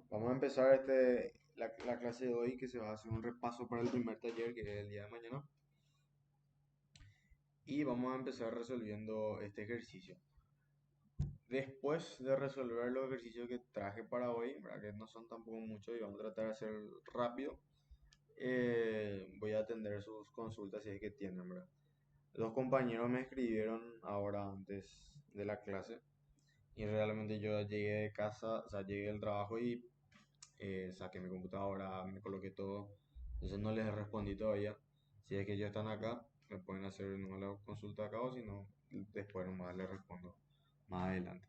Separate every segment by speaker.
Speaker 1: Vamos a empezar la clase de hoy que se va a hacer un repaso para el primer taller que es el día de mañana y vamos a empezar resolviendo este ejercicio. Después de resolver los ejercicios que traje para hoy, ¿verdad? Que no son tampoco muchos y vamos a tratar de hacer rápido, voy a atender sus consultas si es que tienen, ¿verdad? Los compañeros me escribieron ahora antes de la clase y realmente yo llegué de casa, o sea, llegué del trabajo y saqué mi computadora, me coloqué todo. Entonces no les respondí todavía. Si es que ellos están acá, me pueden hacer una la consulta acá o si no, después nomás les respondo más adelante.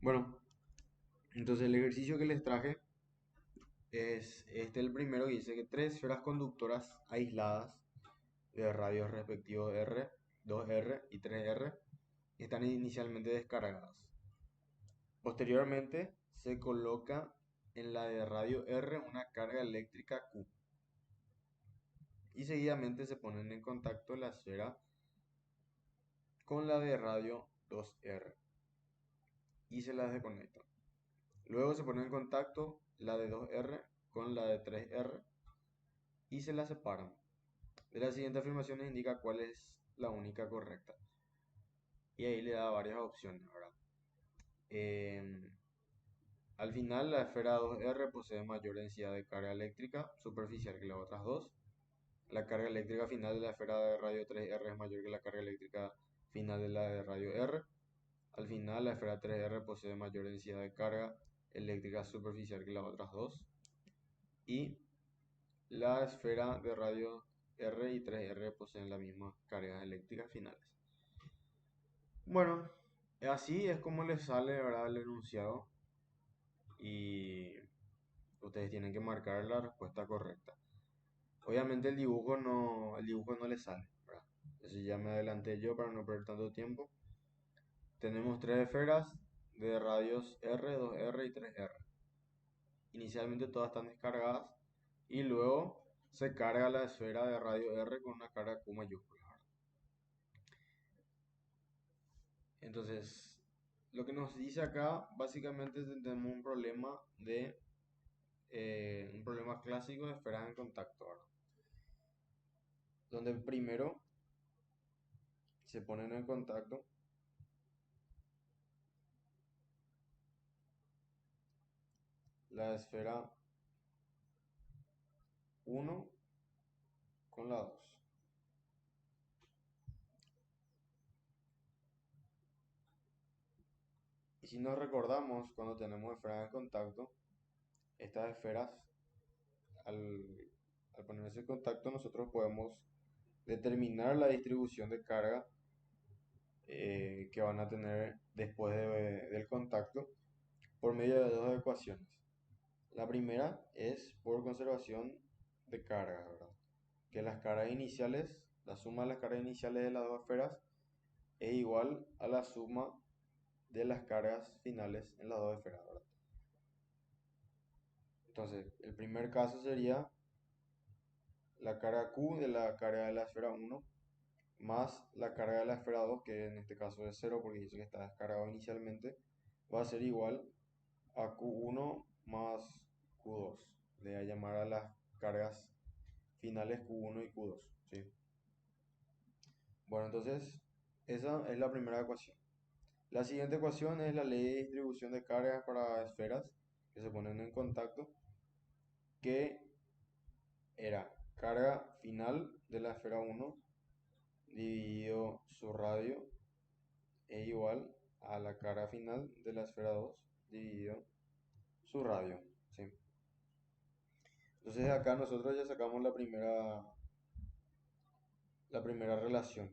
Speaker 1: Bueno, entonces el ejercicio que les traje es el primero que dice que tres esferas conductoras aisladas de radios respectivos R, 2R y 3R están inicialmente descargadas. Posteriormente se coloca en la de radio R una carga eléctrica Q y seguidamente se ponen en contacto la esfera con la de radio 2R y se las desconectan. Luego se pone en contacto la de 2R con la de 3R y se las separan. De las siguientes afirmaciones indica cuál es la única correcta. Y ahí le da varias opciones, ¿verdad? Eh, Al final, la esfera 2R posee mayor densidad de carga eléctrica superficial que las otras dos. La carga eléctrica final de la esfera de radio 3R es mayor que la carga eléctrica final de la de radio R. Al final, la esfera 3R posee mayor densidad de carga eléctrica superficial que las otras dos. Y la esfera de radio R y 3R poseen las mismas cargas eléctricas finales. Bueno, así es como les sale, ¿verdad?, el enunciado. Y ustedes tienen que marcar la respuesta correcta. Obviamente el dibujo no les sale, ¿verdad? Eso ya me adelanté yo para no perder tanto tiempo. Tenemos tres esferas de radios R, 2R y 3R. Inicialmente todas están descargadas y luego se carga la esfera de radio R con una carga Q mayúscula, ¿verdad? Entonces, lo que nos dice acá básicamente es que tenemos un problema clásico de esferas en contacto, ¿verdad? Donde primero se ponen en contacto la esfera uno con la 2. Y si nos recordamos, cuando tenemos esferas en contacto, estas esferas, al, al ponerse en contacto, nosotros podemos determinar la distribución de carga que van a tener después del contacto por medio de dos ecuaciones. La primera es por conservación de cargas, ¿verdad? Que las cargas iniciales, la suma de las cargas iniciales de las dos esferas es igual a la suma de las cargas finales en las dos esferas, ¿verdad? Entonces, el primer caso sería la carga Q de la carga de la esfera 1 más la carga de la esfera 2, que en este caso es 0 porque dice que está descargado inicialmente, va a ser igual a Q1 más Q2. Le voy a llamar a las cargas finales Q1 y Q2, ¿sí? Bueno, entonces esa es la primera ecuación. La siguiente ecuación es la ley de distribución de cargas para esferas que se ponen en contacto, que era carga final de la esfera 1 dividido su radio es igual a la carga final de la esfera 2 dividido su radio, ¿sí? Entonces acá nosotros ya sacamos la primera relación,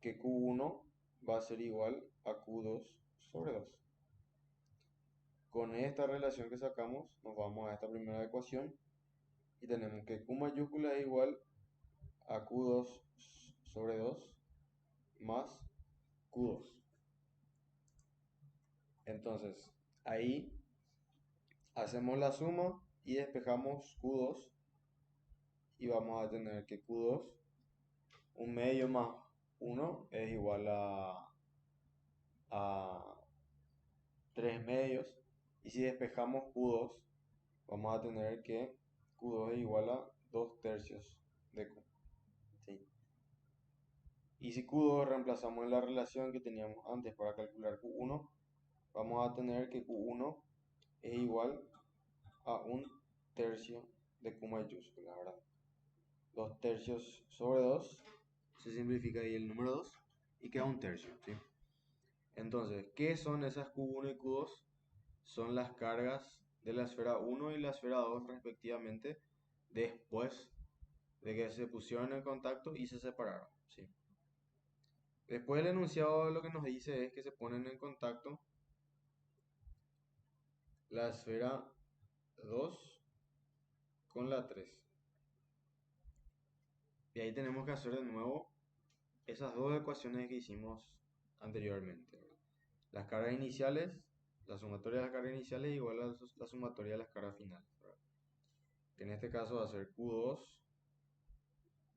Speaker 1: que Q1 va a ser igual a Q2 sobre 2. Con esta relación que sacamos nos vamos a esta primera ecuación y tenemos que Q mayúscula es igual a Q2 sobre 2 más Q2. Entonces ahí hacemos la suma y despejamos Q2 y vamos a tener que Q2, un medio más 1 es igual a 3 medios, Y si despejamos Q2, vamos a tener que Q2 es igual a 2 tercios de Q. ¿Sí? Y si Q2 reemplazamos en la relación que teníamos antes para calcular Q1, vamos a tener que Q1 es igual a un tercio de Q mayúscula, ¿verdad? 2 tercios sobre 2, se simplifica ahí el número 2 y queda un tercio, ¿sí? Entonces, ¿qué son esas Q1 y Q2? Son las cargas de la esfera 1 y la esfera 2 respectivamente después de que se pusieron en contacto y se separaron, ¿sí? Después el enunciado lo que nos dice es que se ponen en contacto la esfera 2 con la 3. Y ahí tenemos que hacer de nuevo esas dos ecuaciones que hicimos anteriormente, ¿verdad? Las cargas iniciales, la sumatoria de las cargas iniciales es igual a la sumatoria de las cargas finales, ¿verdad? Que en este caso va a ser Q2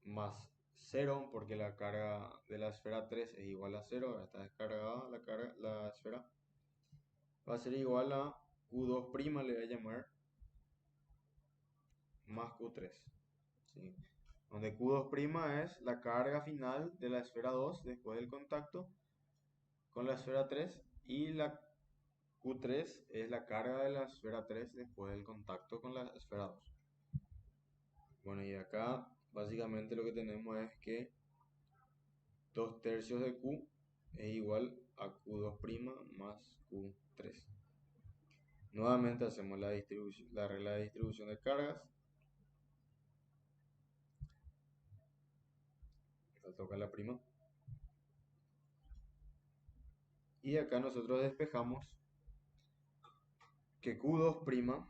Speaker 1: más 0, porque la carga de la esfera 3 es igual a 0, está descargada la esfera. Va a ser igual a Q2', le voy a llamar, más Q3. ¿Sí? Donde Q2' es la carga final de la esfera 2 después del contacto con la esfera 3 y la Q3 es la carga de la esfera 3 después del contacto con la esfera 2. Bueno, y acá básicamente lo que tenemos es que 2 tercios de Q es igual a Q2' más Q3. Nuevamente hacemos la regla de distribución de cargas. Esta toca la prima. Y acá nosotros despejamos que Q2'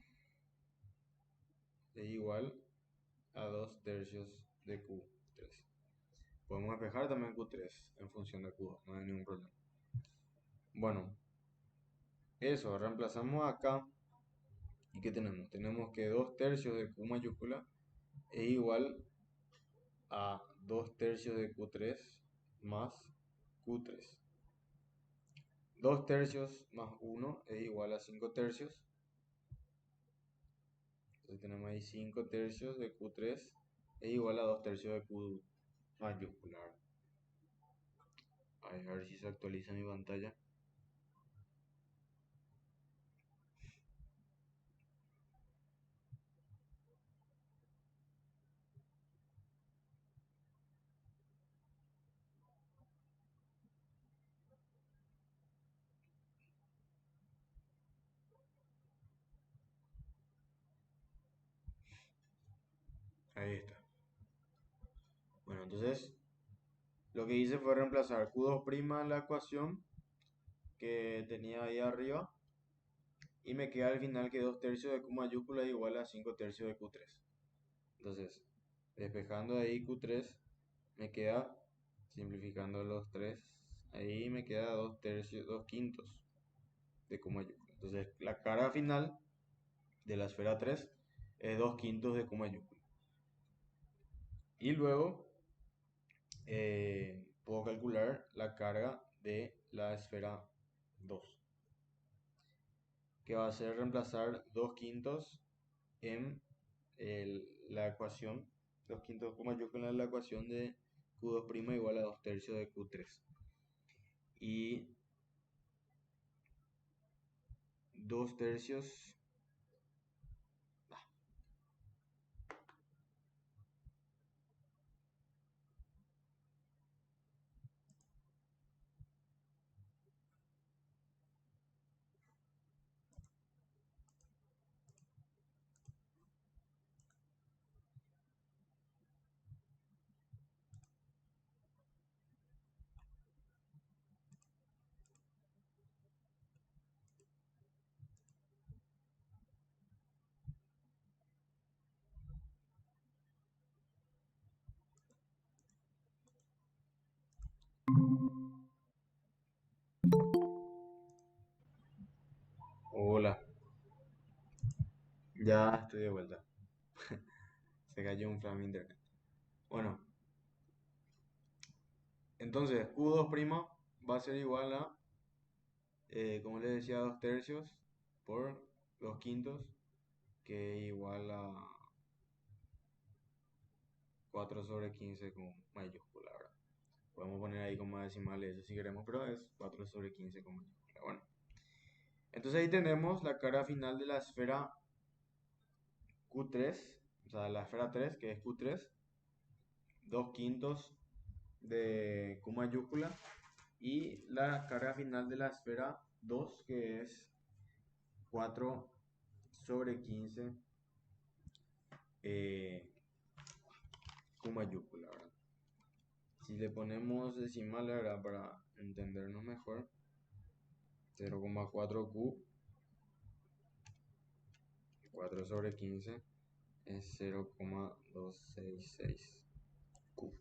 Speaker 1: es igual a 2 tercios de Q3. Podemos despejar también Q3 en función de Q2, no hay ningún problema. Bueno, eso, reemplazamos acá. ¿Y qué tenemos? Tenemos que 2 tercios de Q mayúscula es igual a 2 tercios de Q3 más Q3. 2 tercios más 1 es igual a 5 tercios. Entonces tenemos ahí 5 tercios de Q3 es igual a 2 tercios de Q mayúscula. A ver si se actualiza mi pantalla. Ahí está. Bueno, entonces lo que hice fue reemplazar Q2' en la ecuación que tenía ahí arriba y me queda al final que 2 tercios de Q mayúscula es igual a 5 tercios de Q3. Entonces, despejando de ahí Q3, me queda, simplificando los 3, ahí me queda 2 tercios, 2 quintos de Q mayúscula. Entonces, la carga final de la esfera 3 es 2 quintos de Q mayúscula. Y luego puedo calcular la carga de la esfera 2, que va a ser reemplazar 2 quintos en la ecuación, 2 quintos de Q mayúscula en la ecuación de Q2' igual a 2 tercios de Q3. Y 2 tercios, hola, ya estoy de vuelta. Se cayó un frame de internet. Bueno, entonces Q2' va a ser igual a, como les decía, 2 tercios por 2 quintos, que es igual a 4 sobre 15 con mayúscula, ¿verdad? Podemos poner ahí como decimales eso si queremos, pero es 4 sobre 15 con mayúscula. Bueno, entonces ahí tenemos la cara final de la esfera Q3, o sea, la esfera 3, que es Q3, 2 quintos de Q mayúscula, y la carga final de la esfera 2, que es 4 sobre 15 eh, Q mayúscula, ¿verdad? Si le ponemos decimal, ¿verdad? Para entendernos mejor, 0,4Q, 4 sobre 15 es 0,266Q.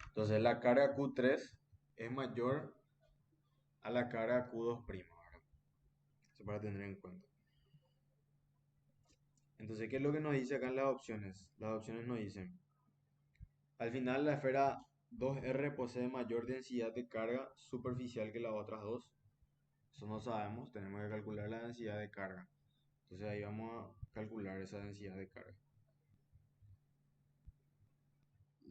Speaker 1: Entonces la carga Q3 es mayor a la carga Q2', ¿verdad? Eso para tener en cuenta. Entonces, ¿qué es lo que nos dice acá en las opciones? Las opciones nos dicen, al final la esfera 2R posee mayor densidad de carga superficial que las otras dos. Eso no sabemos, tenemos que calcular la densidad de carga. Entonces ahí vamos a calcular esa densidad de carga.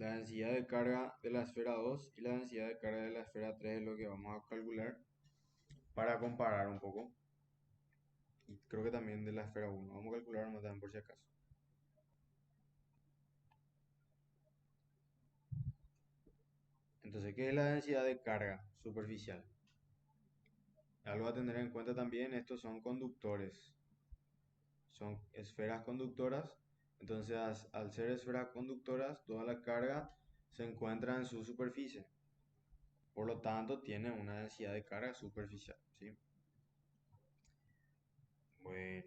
Speaker 1: La densidad de carga de la esfera 2 y la densidad de carga de la esfera 3 es lo que vamos a calcular para comparar un poco. Y creo que también de la esfera 1. Vamos a calcular más también por si acaso. Entonces, ¿qué es la densidad de carga superficial? Algo a tener en cuenta también, estos son conductores, son esferas conductoras. Entonces, al ser esferas conductoras, toda la carga se encuentra en su superficie. Por lo tanto, tiene una densidad de carga superficial, ¿sí? Bueno,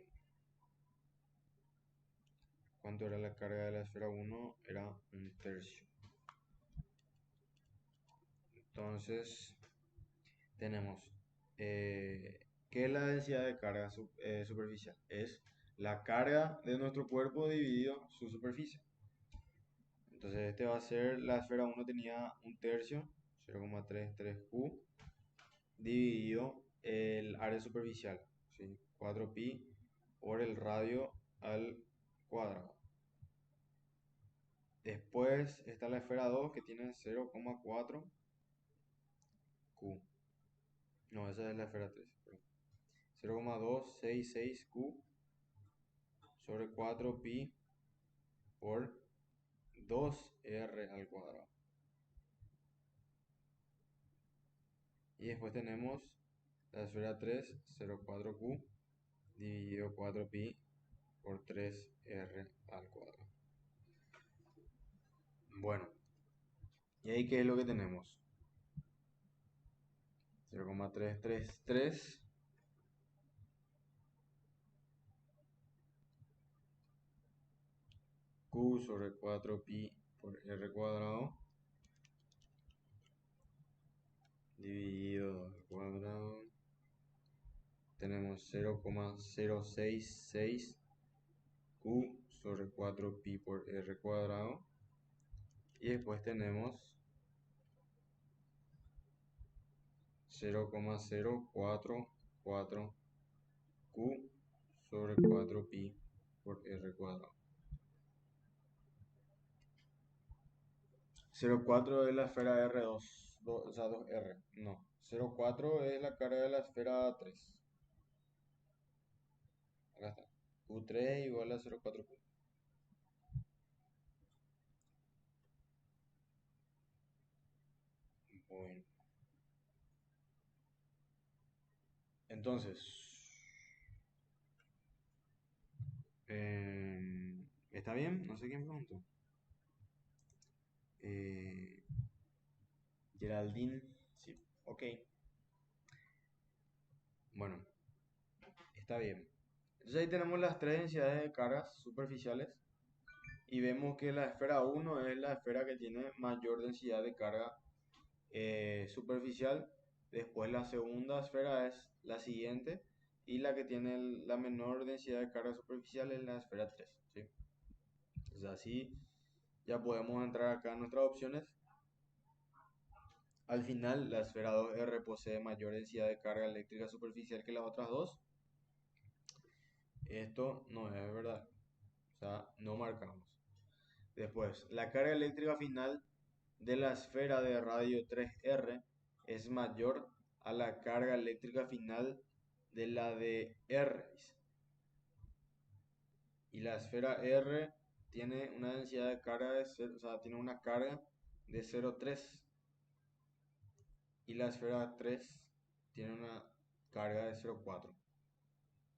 Speaker 1: ¿cuánto era la carga de la esfera 1? Era un tercio. Entonces, tenemos, ¿qué es la densidad de carga superficial? Es la carga de nuestro cuerpo dividido su superficie. Entonces este va a ser, la esfera 1 tenía un tercio, 0,33Q, dividido el área superficial, ¿sí? 4pi por el radio al cuadrado. Después está la esfera 2 que tiene 0,4Q. No, esa es la esfera 3. 0,266Q sobre 4pi por 2R al cuadrado. Y después tenemos la esfera 3, 0,4Q dividido 4pi por 3R al cuadrado. Bueno, ¿y ahí qué es lo que tenemos? 0,333 Q sobre 4pi por R cuadrado dividido al cuadrado. Tenemos 0,066 Q sobre 4pi por R cuadrado. Y después tenemos 0,044 Q sobre 4pi por R cuadrado. 0,4 es la esfera R2, o sea, 2R. No, 0,4 es la carga de la esfera 3. Acá está. Q3 igual a 0,4Q. Bueno, entonces, ¿está bien? No sé quién preguntó. Eh, Geraldine, sí, ok. Bueno, está bien. Entonces ahí tenemos las tres densidades de cargas superficiales y vemos que la esfera 1 es la esfera que tiene mayor densidad de carga superficial. Después la segunda esfera es la siguiente y la que tiene la menor densidad de carga superficial es la esfera 3, ¿sí? Entonces así ya podemos entrar acá en nuestras opciones. Al final la esfera 2R posee mayor densidad de carga eléctrica superficial que las otras dos. Esto no es verdad. O sea, no marcamos. Después, la carga eléctrica final de la esfera de radio 3R es mayor a la carga eléctrica final de la de R. Y la esfera R tiene una densidad de carga de 0, o sea, tiene una carga de 0,3 y la esfera 3 tiene una carga de 0,4.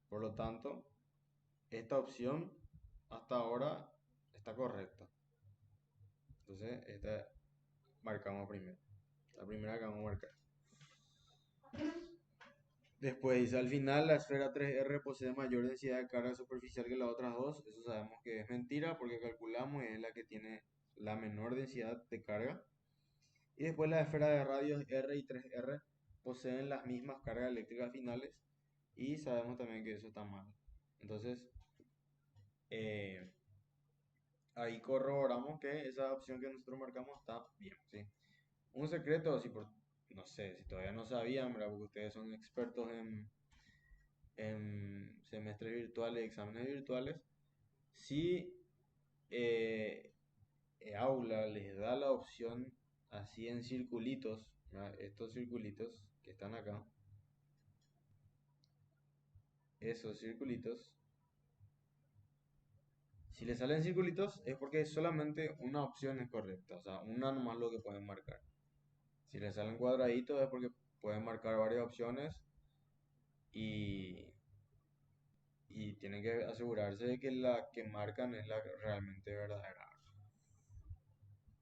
Speaker 1: Por lo tanto, esta opción hasta ahora está correcta. Entonces, esta marcamos primero. La primera que vamos a marcar. Después dice, al final la esfera 3R posee mayor densidad de carga superficial que las otras dos. Eso sabemos que es mentira porque calculamos y es la que tiene la menor densidad de carga. Y después la esfera de radios R y 3R poseen las mismas cargas eléctricas finales y sabemos también que eso está mal. Entonces, eh, ahí corroboramos que esa opción que nosotros marcamos está bien, ¿sí? Un secreto, si por, no sé, si todavía no sabían, ¿verdad? Porque ustedes son expertos en semestres virtuales y exámenes virtuales, si eh, Aula les da la opción así en circulitos, ¿verdad? Estos circulitos que están acá, esos circulitos, si les salen circulitos es porque solamente una opción es correcta, o sea, una nomás lo que pueden marcar. Si les salen cuadraditos es porque pueden marcar varias opciones y, y tienen que asegurarse de que la que marcan es la realmente verdadera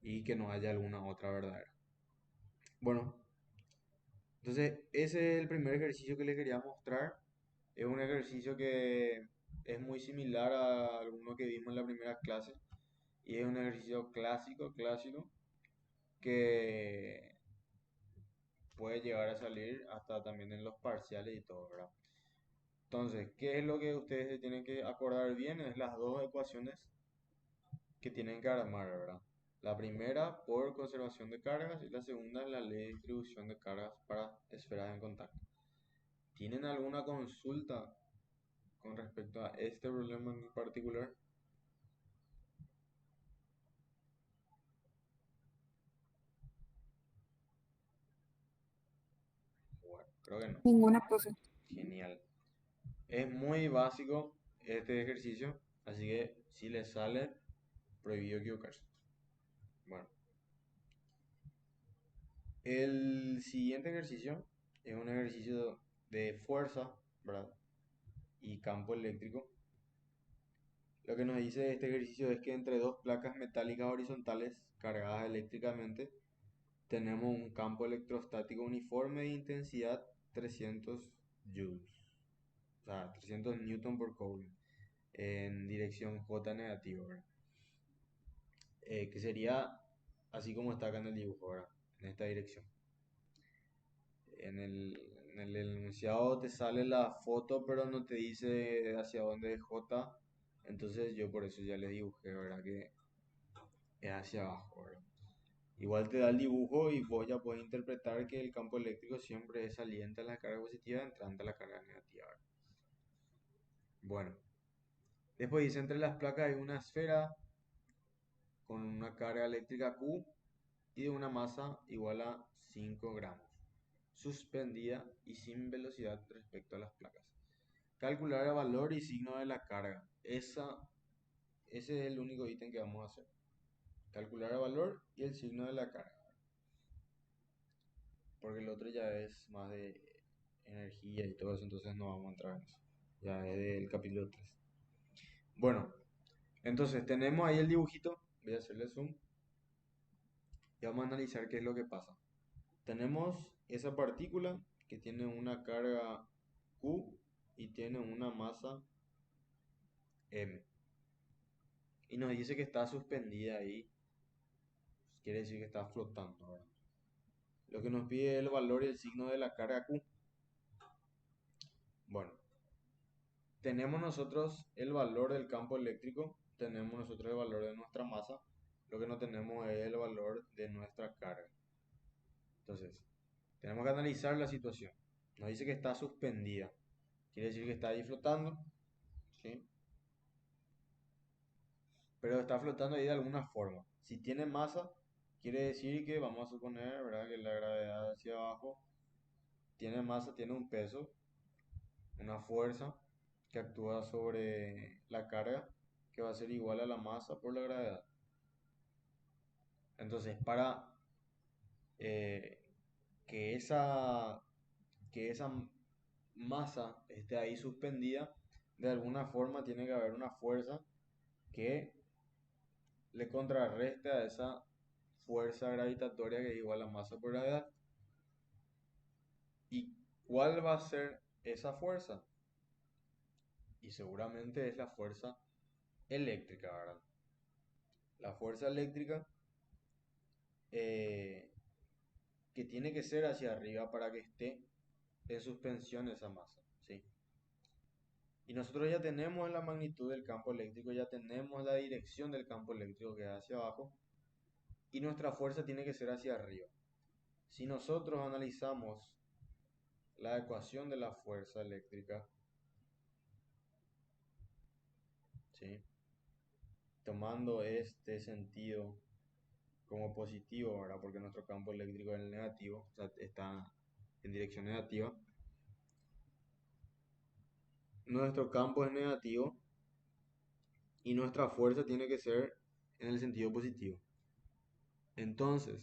Speaker 1: y que no haya alguna otra verdadera. Bueno, entonces ese es el primer ejercicio que les quería mostrar. Es un ejercicio que es muy similar a alguno que vimos en la primera clase y es un ejercicio clásico, que puede llegar a salir hasta también en los parciales y todo, ¿verdad? Entonces, ¿qué es lo que ustedes se tienen que acordar bien? Es las dos ecuaciones que tienen que armar, ¿verdad? La primera por conservación de cargas y la segunda es la ley de distribución de cargas para esferas en contacto. ¿Tienen alguna consulta con respecto a este problema en particular? Bueno, creo que no.
Speaker 2: Ninguna pose.
Speaker 1: Genial. Es muy básico este ejercicio, así que si les sale, prohibido equivocarse. Bueno, el siguiente ejercicio es un ejercicio de fuerza, ¿verdad? Y campo eléctrico. Lo que nos dice este ejercicio es que entre dos placas metálicas horizontales cargadas eléctricamente tenemos un campo electrostático uniforme de intensidad 300 joules, o sea, 300 newton por coulomb en dirección J negativo, ¿verdad? Que sería así como está acá en el dibujo, ¿verdad? En esta dirección. En el enunciado te sale la foto, pero no te dice hacia dónde es J. Entonces yo por eso ya les dibujé, ¿verdad? Que es hacia abajo, ¿verdad? Igual te da el dibujo y vos ya puedes interpretar que el campo eléctrico siempre es saliente a la carga positiva, entrante a la carga negativa, ¿verdad? Bueno, después dice entre las placas hay una esfera con una carga eléctrica Q y de una masa igual a 5 gramos, suspendida y sin velocidad respecto a las placas. Calcular el valor y signo de la carga. Ese es el único ítem que vamos a hacer. Calcular el valor y el signo de la carga. Porque el otro ya es más de energía y todo eso, entonces no vamos a entrar en eso. Ya es del capítulo 3. Bueno, entonces tenemos ahí el dibujito. Voy a hacerle zoom y vamos a analizar qué es lo que pasa. Tenemos esa partícula que tiene una carga Q y tiene una masa M. Y nos dice que está suspendida ahí. Quiere decir que está flotando, ¿verdad? Lo que nos pide es el valor y el signo de la carga Q. Bueno, tenemos nosotros el valor del campo eléctrico, tenemos nosotros el valor de nuestra masa, lo que no tenemos es el valor de nuestra carga. Entonces, tenemos que analizar la situación. Nos dice que está suspendida, quiere decir que está ahí flotando. ¿sí? Pero está flotando ahí de alguna forma. Si tiene masa, quiere decir que vamos a suponer, ¿verdad? Que la gravedad hacia abajo tiene masa, tiene un peso, una fuerza que actúa sobre la carga, que va a ser igual a la masa por la gravedad. Entonces, para eh, que esa, que esa masa esté ahí suspendida, de alguna forma tiene que haber una fuerza que le contrarreste a esa fuerza gravitatoria que es igual a masa por gravedad. ¿Y cuál va a ser esa fuerza? Y seguramente es la fuerza eléctrica, ¿verdad? La fuerza eléctrica eh, que tiene que ser hacia arriba para que esté en suspensión esa masa, ¿sí? Y nosotros ya tenemos la magnitud del campo eléctrico, ya tenemos la dirección del campo eléctrico que es hacia abajo, y nuestra fuerza tiene que ser hacia arriba. Si nosotros analizamos la ecuación de la fuerza eléctrica, ¿sí? Tomando este sentido como positivo, ¿verdad? Porque nuestro campo eléctrico es el negativo, o sea, está en dirección negativa. Nuestro campo es negativo y nuestra fuerza tiene que ser en el sentido positivo. Entonces,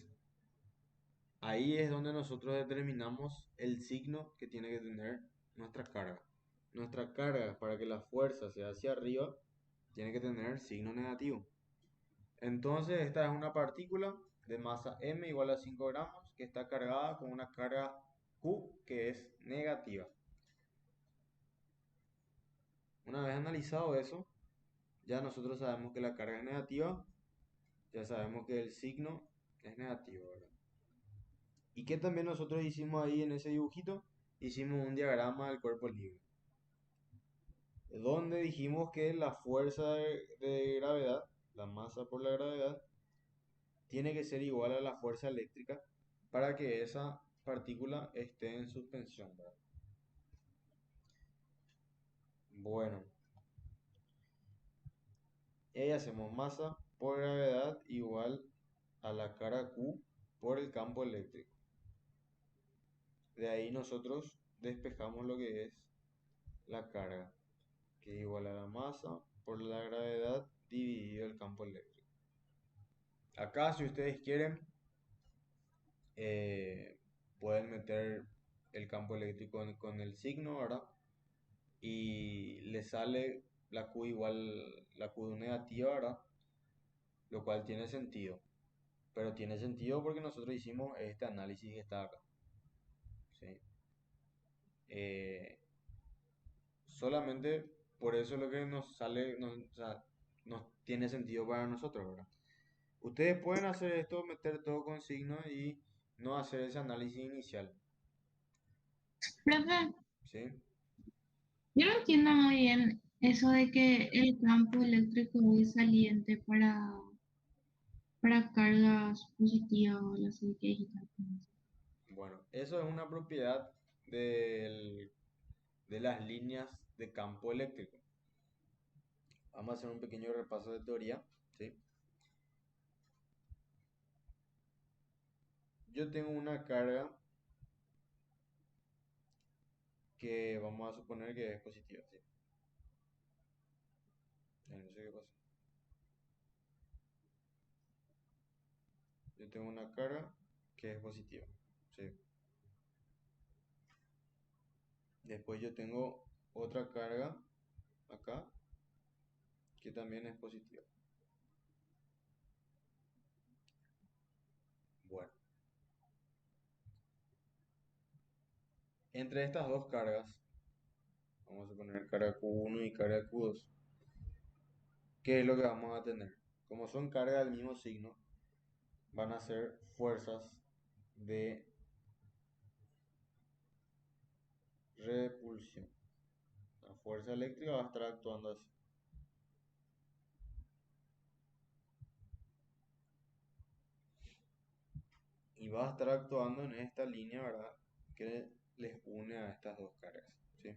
Speaker 1: ahí es donde nosotros determinamos el signo que tiene que tener nuestra carga. Nuestra carga, para que la fuerza sea hacia arriba, tiene que tener signo negativo. Entonces, esta es una partícula de masa m igual a 5 gramos que está cargada con una carga Q que es negativa. Una vez analizado eso, ya nosotros sabemos que la carga es negativa, ya sabemos que el signo es negativo, ¿verdad? Y que también nosotros hicimos ahí en ese dibujito, hicimos un diagrama del cuerpo libre, donde dijimos que la fuerza de gravedad, la masa por la gravedad, tiene que ser igual a la fuerza eléctrica para que esa partícula esté en suspensión, ¿verdad? Bueno, y ahí hacemos masa por gravedad igual a la cara Q por el campo eléctrico. De ahí nosotros despejamos lo que es la carga, que es igual a la masa por la gravedad dividido el campo eléctrico. Acá, si ustedes quieren, pueden meter el campo eléctrico con el signo, ¿verdad? Y le sale la Q igual, la Q negativa, ¿verdad? Lo cual tiene sentido. Pero tiene sentido porque nosotros hicimos este análisis que está acá, ¿sí? Eh, Solamente por eso es lo que nos sale, o sea, nos tiene sentido para nosotros, ¿verdad? Ustedes pueden hacer esto, meter todo con signo y no hacer ese análisis inicial,
Speaker 2: Profe,
Speaker 1: ¿sí?
Speaker 2: yo no entiendo muy bien eso de que el campo eléctrico es saliente para cargas positivas o las que dijiste.
Speaker 1: Bueno, eso es una propiedad de las líneas de campo eléctrico. Vamos a hacer un pequeño repaso de teoría, ¿sí? Yo tengo una carga que vamos a suponer que es positiva, ¿sí? No sé qué pasa. Yo tengo una carga que es positiva, ¿sí? Después yo tengo otra carga acá que también es positiva. Bueno, entre estas dos cargas, vamos a poner carga Q1 y carga Q2, ¿qué es lo que vamos a tener? Como son cargas del mismo signo, van a ser fuerzas de repulsión. La fuerza eléctrica va a estar actuando así. Y va a estar actuando en esta línea, ¿verdad? Que les une a estas dos cargas, ¿sí?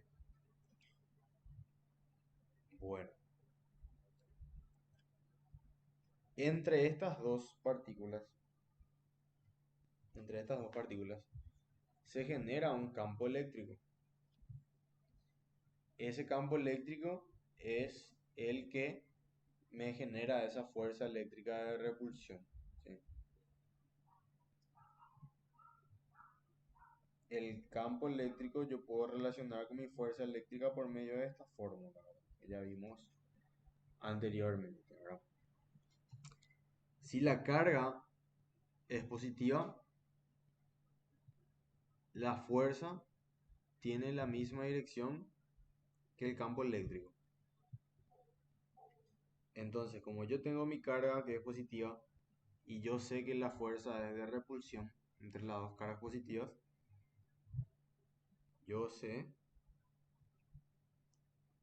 Speaker 1: Entre estas dos partículas, entre estas dos partículas, se genera un campo eléctrico. Ese campo eléctrico es el que me genera esa fuerza eléctrica de repulsión. ¿Sí? El campo eléctrico yo puedo relacionar con mi fuerza eléctrica por medio de esta fórmula, ¿verdad? Que ya vimos anteriormente, ¿verdad? Si la carga es positiva, la fuerza tiene la misma dirección que el campo eléctrico. Entonces, como yo tengo mi carga que es positiva y yo sé que la fuerza es de repulsión entre las dos cargas positivas, yo sé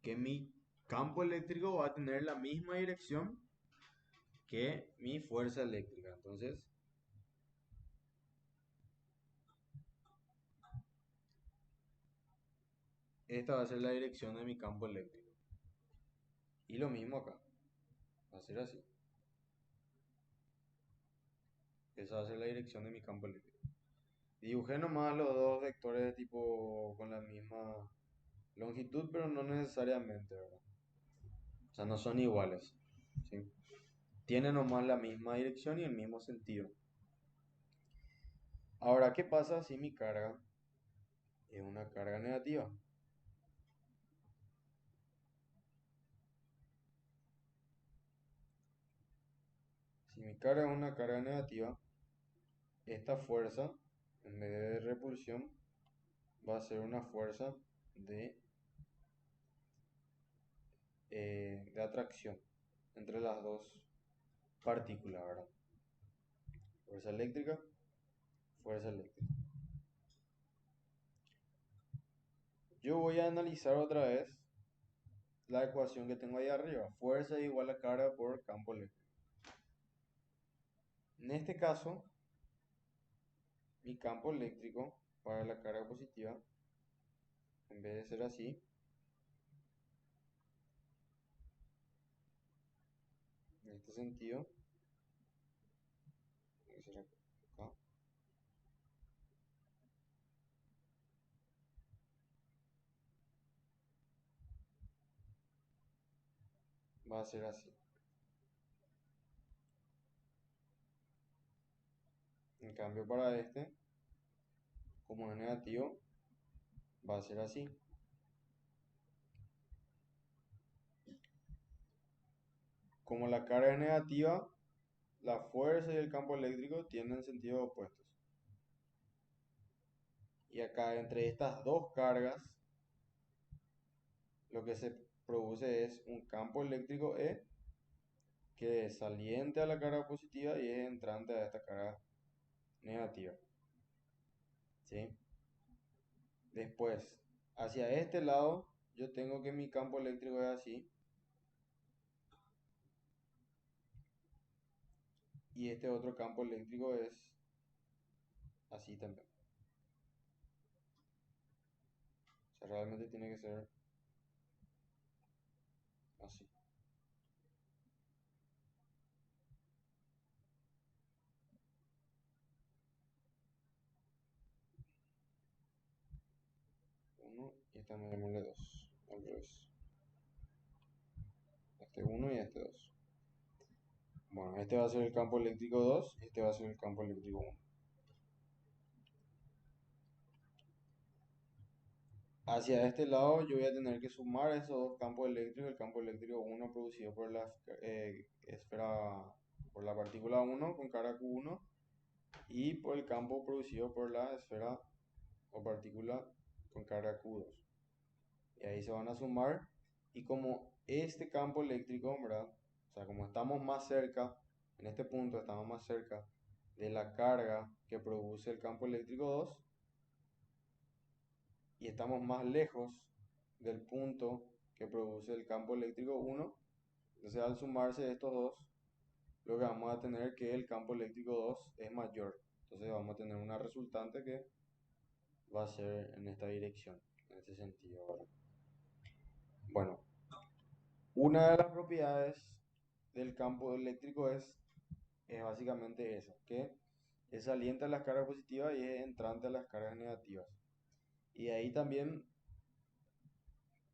Speaker 1: que mi campo eléctrico va a tener la misma dirección que mi fuerza eléctrica. Entonces, esta va a ser la dirección de mi campo eléctrico. Y lo mismo acá. Va a ser así. Esa va a ser la dirección de mi campo eléctrico. Dibujé nomás los dos vectores de tipo con la misma longitud, pero no necesariamente, ¿verdad? O sea, no son iguales. ¿Sí? Tienen nomás la misma dirección y el mismo sentido. Ahora, ¿qué pasa si mi carga es una carga negativa? Si mi carga es una carga negativa, esta fuerza, en vez de repulsión, va a ser una fuerza de, de atracción entre las dos partículas, ¿verdad? Fuerza eléctrica, fuerza eléctrica. Yo voy a analizar otra vez la ecuación que tengo ahí arriba. Fuerza igual a carga por campo eléctrico. En este caso, mi campo eléctrico para la carga positiva, en vez de ser así, en este sentido, debe ser acá, va a ser así. En cambio para este, como es negativo, va a ser así. Como la carga es negativa, la fuerza y el campo eléctrico tienen sentidos opuestos. Y acá entre estas dos cargas, lo que se produce es un campo eléctrico E que es saliente a la carga positiva y es entrante a esta carga negativa. ¿Sí? Después, hacia este lado, yo tengo que mi campo eléctrico es así. Y este otro campo eléctrico es así también. O sea, realmente tiene que ser así. Uno y esta me llamarle 2. Al revés. Este uno y este 2. Bueno, este va a ser el campo eléctrico 2 y este va a ser el campo eléctrico uno. Hacia este lado yo voy a tener que sumar esos dos campos eléctricos, el campo eléctrico uno producido por la esfera, por la partícula uno con carga Q1 y por el campo producido por la esfera o partícula con carga Q2. Y ahí se van a sumar y como este campo eléctrico, ¿verdad? O sea, como estamos más cerca, en este punto estamos más cerca de la carga que produce el campo eléctrico 2 y estamos más lejos del punto que produce el campo eléctrico 1, entonces al sumarse estos dos, lo que vamos a tener es que el campo eléctrico 2 es mayor. Entonces vamos a tener una resultante que va a ser en esta dirección, en este sentido, ¿verdad? Bueno, una de las propiedades del campo eléctrico es básicamente eso, que es saliente a las cargas positivas y es entrante a las cargas negativas. Y de ahí también,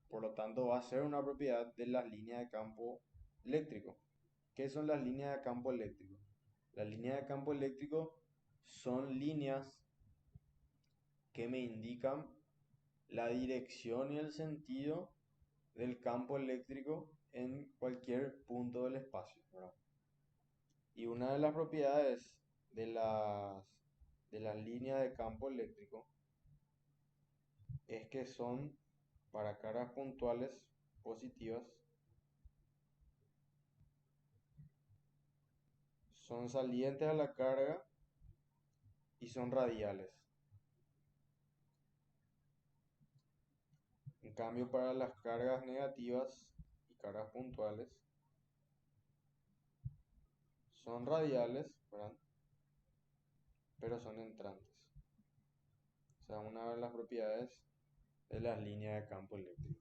Speaker 1: por lo tanto, va a ser una propiedad de las líneas de campo eléctrico. ¿Qué son las líneas de campo eléctrico? Las líneas de campo eléctrico son líneas que me indican la dirección y el sentido del campo eléctrico en cualquier punto del espacio, ¿verdad? Y una de las propiedades de las líneas de campo eléctrico es que son para cargas puntuales positivas, son salientes a la carga y son radiales. En cambio, para las cargas negativas y cargas puntuales, son radiales, ¿verdad? Pero son entrantes. O sea, una de las propiedades de las líneas de campo eléctrico.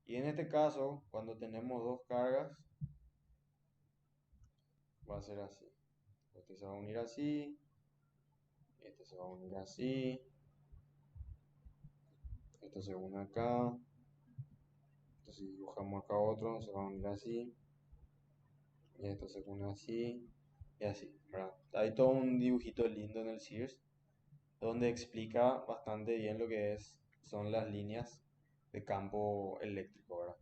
Speaker 1: Y en este caso, cuando tenemos dos cargas, va a ser así. Este se va a unir así, este se va a unir así, este se une acá, entonces si dibujamos acá otro, se va a unir así, y esto se une así, y así, ¿verdad? Hay todo un dibujito lindo en el Sears, donde explica bastante bien lo que son las líneas de campo eléctrico, ¿verdad?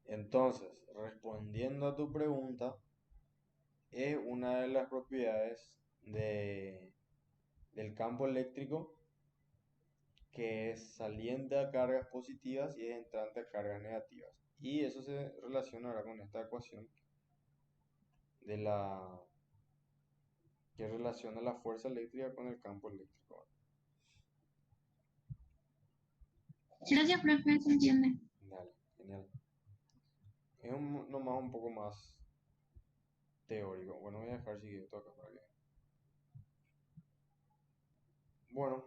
Speaker 1: Entonces, respondiendo a tu pregunta, es una de las propiedades del campo eléctrico que es saliente a cargas positivas y es entrante a cargas negativas. Y eso se relaciona ahora con esta ecuación de la que relaciona la fuerza eléctrica con el campo eléctrico.
Speaker 2: Gracias, profe, se entiende.
Speaker 1: Dale, genial. Es nomás un poco más teórico. Bueno, voy a dejar seguir esto acá para que. Bueno,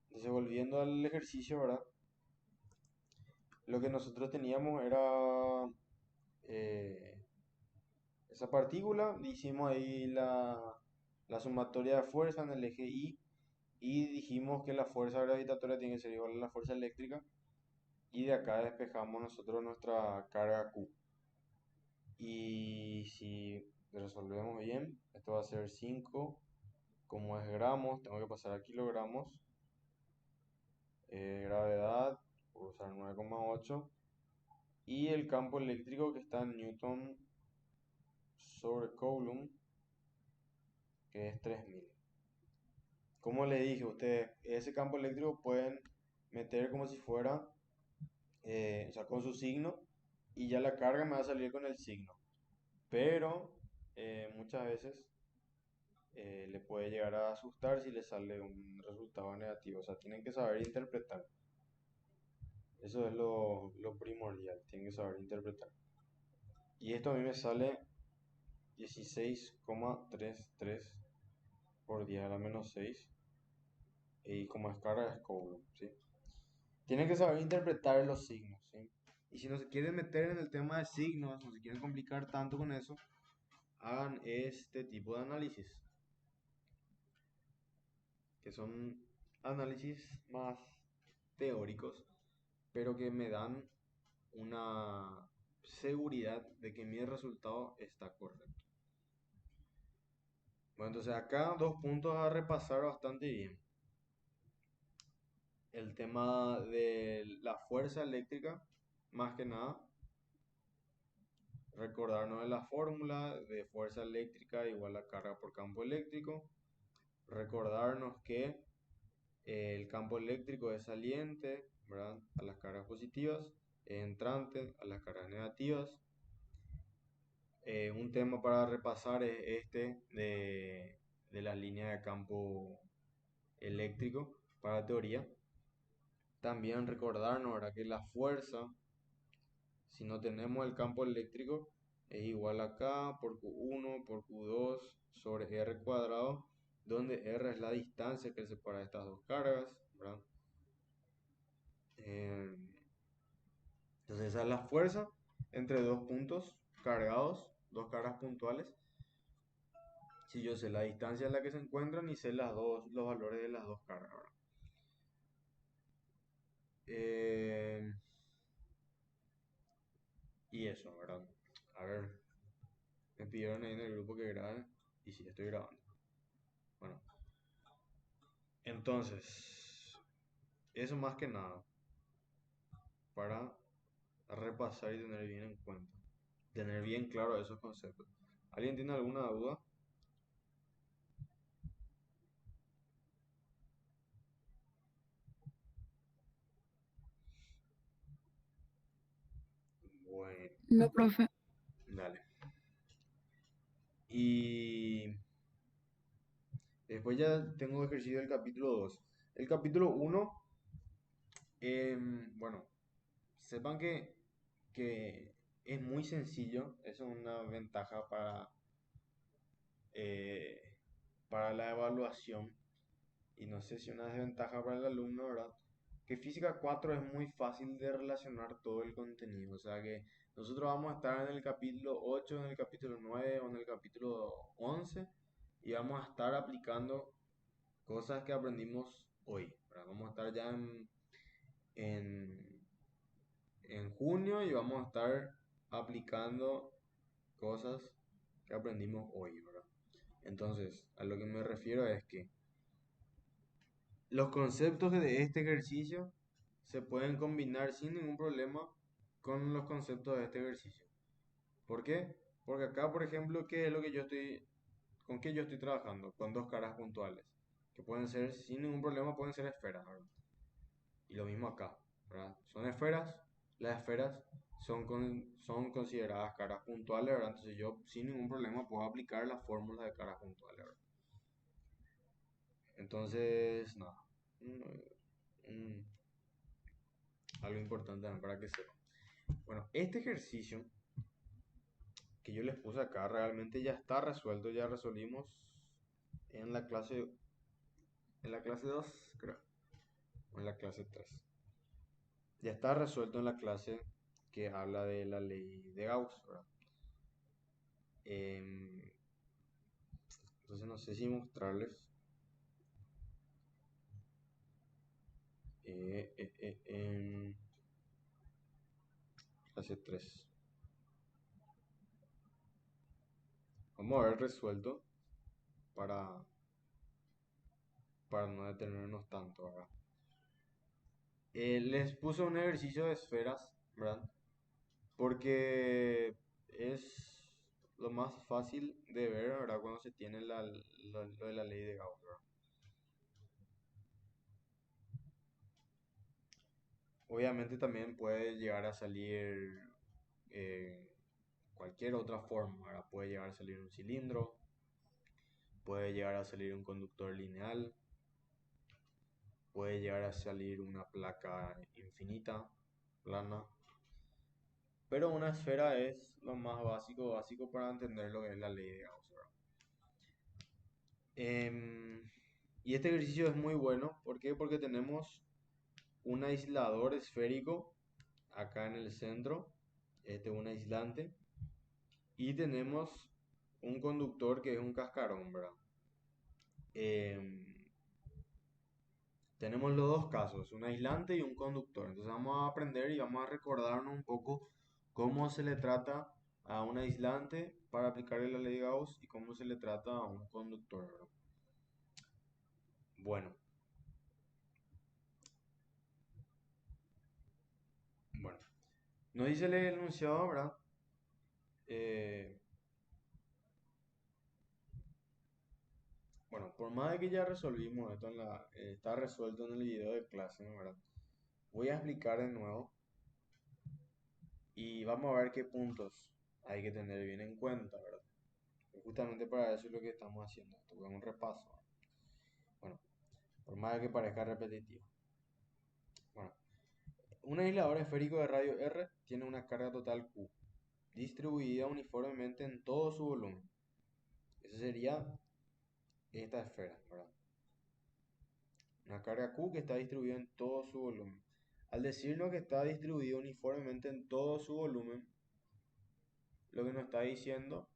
Speaker 1: entonces volviendo al ejercicio, ¿verdad? Lo que nosotros teníamos era eh, esa partícula, hicimos ahí la sumatoria de fuerza en el eje y dijimos que la fuerza gravitatoria tiene que ser igual a la fuerza eléctrica y de acá despejamos nosotros nuestra carga Q. Y si resolvemos bien, esto va a ser 5, como es gramos, tengo que pasar a kilogramos, gravedad, voy a usar 9,8 y el campo eléctrico que está en Newton sobre Coulomb, que es 3000. Como le dije a ustedes, ese campo eléctrico pueden meter como si fuera, o sea, con su signo, y ya la carga me va a salir con el signo. Pero muchas veces le puede llegar a asustar si le sale un resultado negativo. O sea, tienen que saber interpretar. Eso es lo primordial, tienen que saber interpretar. Y esto a mí me sale 16,33 por 10 a la menos 6. Y como es carga es Coulomb, ¿sí? Tienen que saber interpretar los signos, ¿sí? Y si no se quieren meter en el tema de signos, no se quieren complicar tanto con eso, hagan este tipo de análisis, que son análisis más teóricos, pero que me dan una seguridad de que mi resultado está correcto. Bueno, entonces acá dos puntos a repasar bastante bien. El tema de la fuerza eléctrica, más que nada, recordarnos de la fórmula de fuerza eléctrica igual a carga por campo eléctrico. Recordarnos que el campo eléctrico es saliente, ¿verdad? A las cargas positivas, es entrante a las cargas negativas. Un tema para repasar es este de las líneas de campo eléctrico para teoría. También recordarnos, ¿verdad? Que la fuerza, si no tenemos el campo eléctrico, es igual a K por Q1 por Q2 sobre R cuadrado, donde R es la distancia que separa estas dos cargas, ¿verdad? Entonces esa es la fuerza. entre dos puntos cargados, dos caras puntuales. Si yo sé la distancia en la que se encuentran y sé los valores de las dos caras, ¿verdad? Eh, y eso, ¿verdad? A ver, me pidieron ahí en el grupo que grabe y sí, estoy grabando. Bueno, entonces, eso más que nada, para repasar y tener bien en cuenta, tener bien claro esos conceptos. ¿Alguien tiene alguna duda? Bueno,
Speaker 2: No, profe.
Speaker 1: dale. Y después ya tengo ejercicio del capítulo 2. El capítulo uno, bueno, sepan que es muy sencillo, eso es una ventaja eh, para la evaluación y no sé si una desventaja para el alumno, ¿verdad? Que física 4 es muy fácil de relacionar todo el contenido, o sea que nosotros vamos a estar en el capítulo 8, en el capítulo 9 o en el capítulo 11 y vamos a estar aplicando cosas que aprendimos hoy, ¿verdad? Vamos a estar ya en, en junio y vamos a estar aplicando cosas que aprendimos hoy, ¿verdad? Entonces, a lo que me refiero es que los conceptos de este ejercicio se pueden combinar sin ningún problema con los conceptos de este ejercicio. ¿Por qué? Porque acá, por ejemplo, ¿qué es lo que con qué yo estoy trabajando? Con dos caras puntuales, que pueden ser, sin ningún problema, pueden ser esferas, ¿verdad? Y lo mismo acá, ¿verdad? Son esferas, las esferas son consideradas caras puntuales, ¿verdad? Entonces yo sin ningún problema puedo aplicar las fórmulas de caras puntuales, ¿verdad? Entonces, nada, un- algo importante también para que sepan. Bueno, este ejercicio que yo les puse acá realmente ya está resuelto, ya resolvimos en la clase 2 creo, o en la clase 3. Ya está resuelto en la clase que habla de la ley de Gauss, ¿verdad? Em, entonces no sé si mostrarles en clase 3. Vamos a ver resuelto para, para no detenernos tanto, ¿verdad? Les puse un ejercicio de esferas, ¿verdad? Porque es lo más fácil de ver, ¿verdad? Cuando se tiene lo de la ley de Gauss, ¿verdad? Obviamente también puede llegar a salir eh, cualquier otra forma, ¿verdad? Puede llegar a salir un cilindro, puede llegar a salir un conductor lineal, puede llegar a salir una placa infinita, plana. Pero una esfera es lo más básico para entender lo que es la ley de Gauss, ¿verdad? Em, y este ejercicio es muy bueno, ¿por qué? Porque tenemos un aislador esférico acá en el centro, un aislante, y tenemos un conductor que es un cascarón, ¿verdad? Em, tenemos los dos casos, un aislante y un conductor. Entonces vamos a aprender y vamos a recordarnos un poco cómo se le trata a un aislante para aplicarle la ley de Gauss y cómo se le trata a un conductor, ¿verdad? Bueno, bueno. Nos dice el enunciado, ¿verdad? Eh, bueno, por más de que ya resolvimos esto está resuelto en el video de clase, ¿no? ¿Verdad? Voy a explicar de nuevo y vamos a ver qué puntos hay que tener bien en cuenta, ¿verdad? Y justamente para eso es lo que estamos haciendo, esto es un repaso, ¿verdad? Bueno, por más de que parezca repetitivo. Bueno, un aislador esférico de radio R tiene una carga total Q, distribuida uniformemente en todo su volumen. Esa sería esta esfera, ¿verdad? Una carga Q que está distribuida en todo su volumen. Al decirnos que está distribuido uniformemente en todo su volumen, lo que nos está diciendo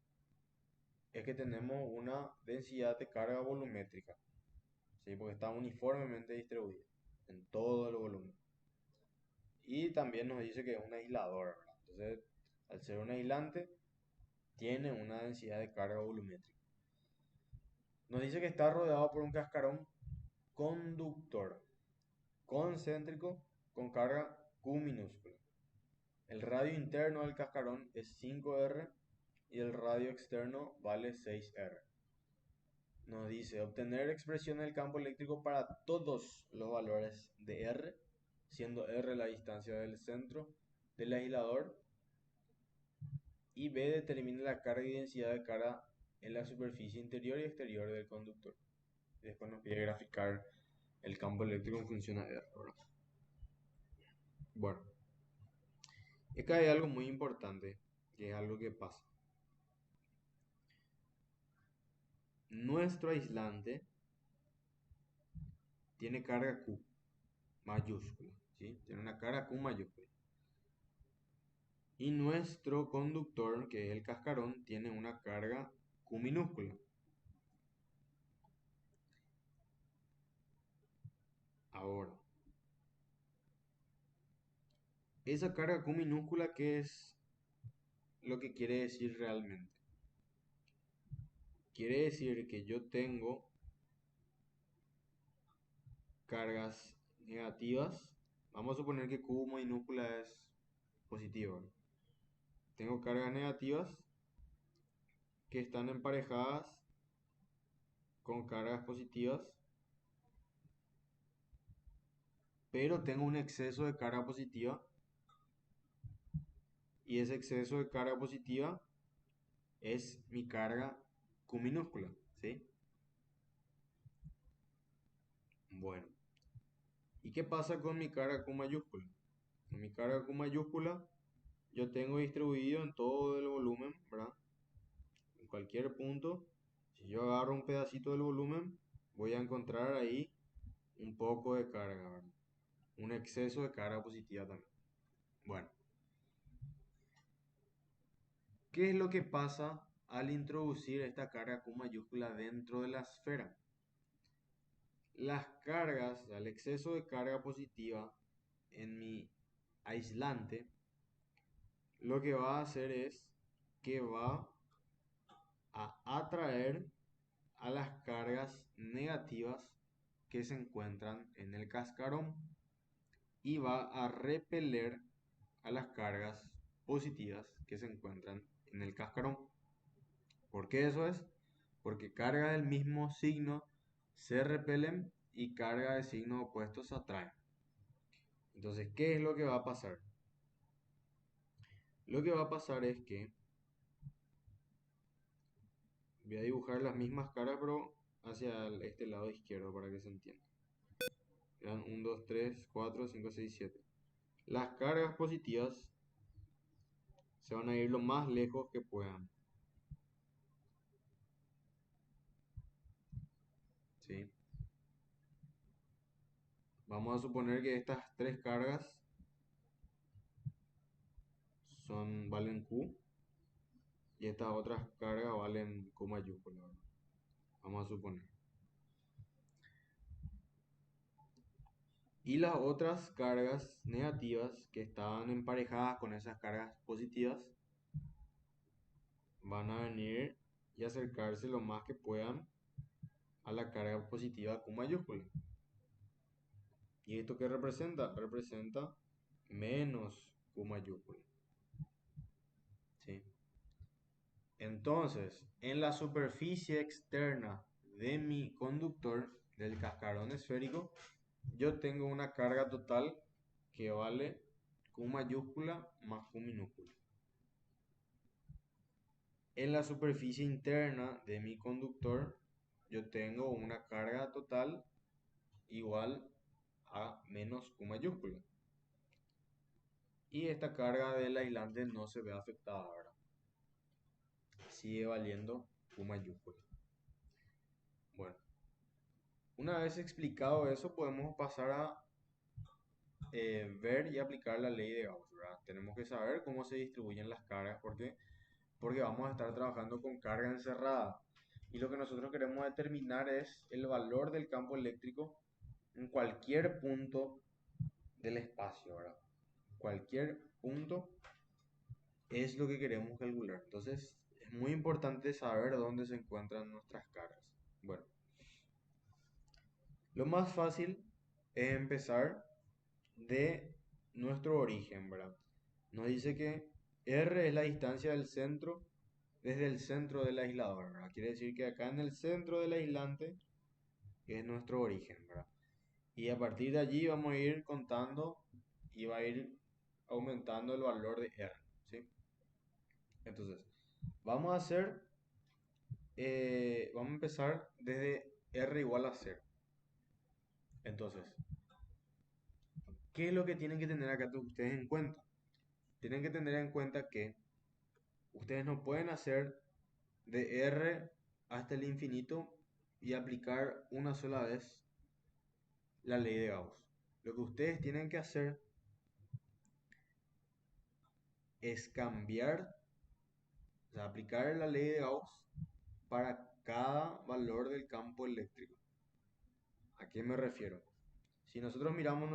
Speaker 1: es que tenemos una densidad de carga volumétrica, ¿sí? Porque está uniformemente distribuida en todo el volumen. Y también nos dice que es un aislador, ¿verdad? Entonces, al ser un aislante, tiene una densidad de carga volumétrica. Nos dice que está rodeado por un cascarón conductor, concéntrico, con carga Q minúscula. El radio interno del cascarón es 5R y el radio externo vale 6R. Nos dice obtener expresión del campo eléctrico para todos los valores de R, siendo R la distancia del centro del aislador, y B determina la carga y densidad de carga en la superficie interior y exterior del conductor. Después nos pide graficar el campo eléctrico en función a R, ¿verdad? Bueno, acá hay algo muy importante, que es algo que pasa. Nuestro aislante tiene carga Q mayúscula, ¿sí? Tiene una carga Q mayúscula. Y nuestro conductor, que es el cascarón, tiene una carga Q minúscula. Ahora, esa carga Q minúscula, ¿qué es lo que quiere decir realmente? Quiere decir que yo tengo cargas negativas. Vamos a suponer que Q minúscula es positiva, ¿no? Tengo cargas negativas que están emparejadas con cargas positivas, pero tengo un exceso de carga positiva y ese exceso de carga positiva es mi carga Q minúscula, ¿sí? Bueno, ¿y qué pasa con mi carga Q mayúscula? Con mi carga Q mayúscula yo tengo distribuido en todo el volumen, ¿verdad? En cualquier punto, si yo agarro un pedacito del volumen, voy a encontrar ahí un poco de carga, ¿verdad? Un exceso de carga positiva también. Bueno, ¿qué es lo que pasa al introducir esta carga Q mayúscula dentro de la esfera? Las cargas, el exceso de carga positiva en mi aislante, lo que va a hacer es que va a atraer a las cargas negativas que se encuentran en el cascarón y va a repeler a las cargas positivas que se encuentran en el cascarón. ¿Por qué eso es? Porque cargas del mismo signo se repelen y cargas de signos opuestos se atraen. Entonces, ¿qué es lo que va a pasar? Lo que va a pasar es que voy a dibujar las mismas caras, pero hacia este lado izquierdo para que se entienda. Quedan 1, 2, 3, 4, 5, 6, 7. Las cargas positivas se van a ir lo más lejos que puedan, ¿sí? Vamos a suponer que estas tres cargas valen Q y estas otras cargas valen Q mayúscula, ¿verdad? Vamos a suponer. Y las otras cargas negativas que estaban emparejadas con esas cargas positivas van a venir y acercarse lo más que puedan a la carga positiva Q mayúscula. ¿Y esto qué representa? Representa menos Q mayúscula, ¿sí? Entonces, en la superficie externa de mi conductor del cascarón esférico, yo tengo una carga total que vale Q mayúscula más Q minúscula. En la superficie interna de mi conductor, yo tengo una carga total igual a menos Q mayúscula. Y esta carga del aislante no se ve afectada ahora. Sigue valiendo Q mayúscula. Bueno, una vez explicado eso, podemos pasar a ver y aplicar la ley de Gauss, ¿verdad? Tenemos que saber cómo se distribuyen las cargas porque porque vamos a estar trabajando con carga encerrada. Y lo que nosotros queremos determinar es el valor del campo eléctrico en cualquier punto del espacio, ¿verdad? Cualquier punto es lo que queremos calcular. Entonces, es muy importante saber dónde se encuentran nuestras cargas. Bueno, lo más fácil es empezar de nuestro origen, ¿verdad? Nos dice que R es la distancia del centro desde el centro del aislador, ¿verdad? Quiere decir que acá en el centro del aislante es nuestro origen, ¿verdad? Y a partir de allí vamos a ir contando y va a ir aumentando el valor de R, ¿sí? Entonces, vamos a hacer, vamos a empezar desde R igual a cero. Entonces, ¿qué es lo que tienen que tener acá ustedes en cuenta? Tienen que tener en cuenta que ustedes no pueden hacer de R hasta el infinito y aplicar una sola vez la ley de Gauss. Lo que ustedes tienen que hacer es cambiar, o sea, aplicar la ley de Gauss para cada valor del campo eléctrico. ¿A qué me refiero? Si nosotros miramos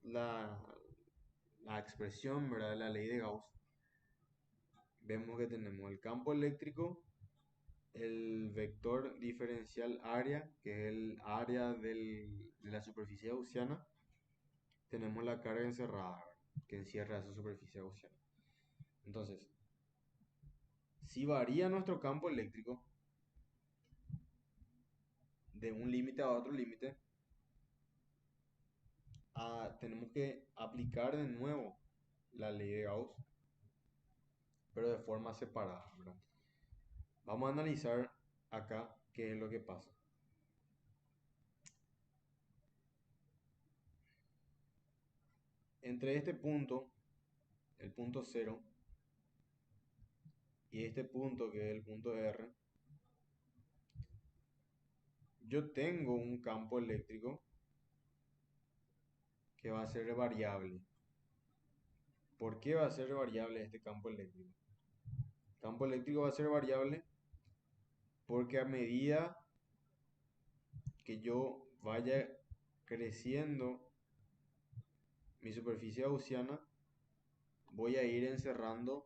Speaker 1: la expresión, ¿verdad? De la ley de Gauss, vemos que tenemos el campo eléctrico, el vector diferencial área, que es el área de la superficie gaussiana, tenemos la carga encerrada, ¿verdad? Que encierra esa superficie gaussiana. Entonces, si varía nuestro campo eléctrico de un límite a otro límite, tenemos que aplicar de nuevo la ley de Gauss, pero de forma separada, ¿verdad? Vamos a analizar acá qué es lo que pasa. Entre este punto, el punto cero, y este punto que es el punto R, yo tengo un campo eléctrico que va a ser variable. ¿Por qué va a ser variable este campo eléctrico? El campo eléctrico va a ser variable porque a medida que yo vaya creciendo mi superficie gaussiana, voy a ir encerrando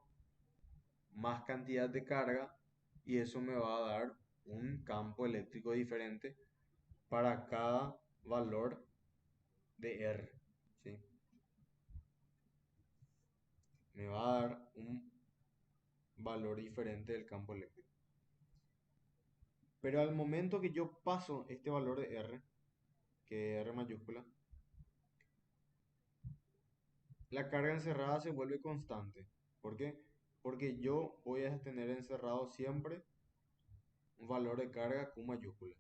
Speaker 1: más cantidad de carga y eso me va a dar un campo eléctrico diferente para cada valor de R, ¿sí? Me va a dar un valor diferente del campo eléctrico. Pero al momento que yo paso este valor de R, que es R mayúscula, la carga encerrada se vuelve constante. ¿Por qué? Porque yo voy a tener encerrado siempre un valor de carga Q mayúscula.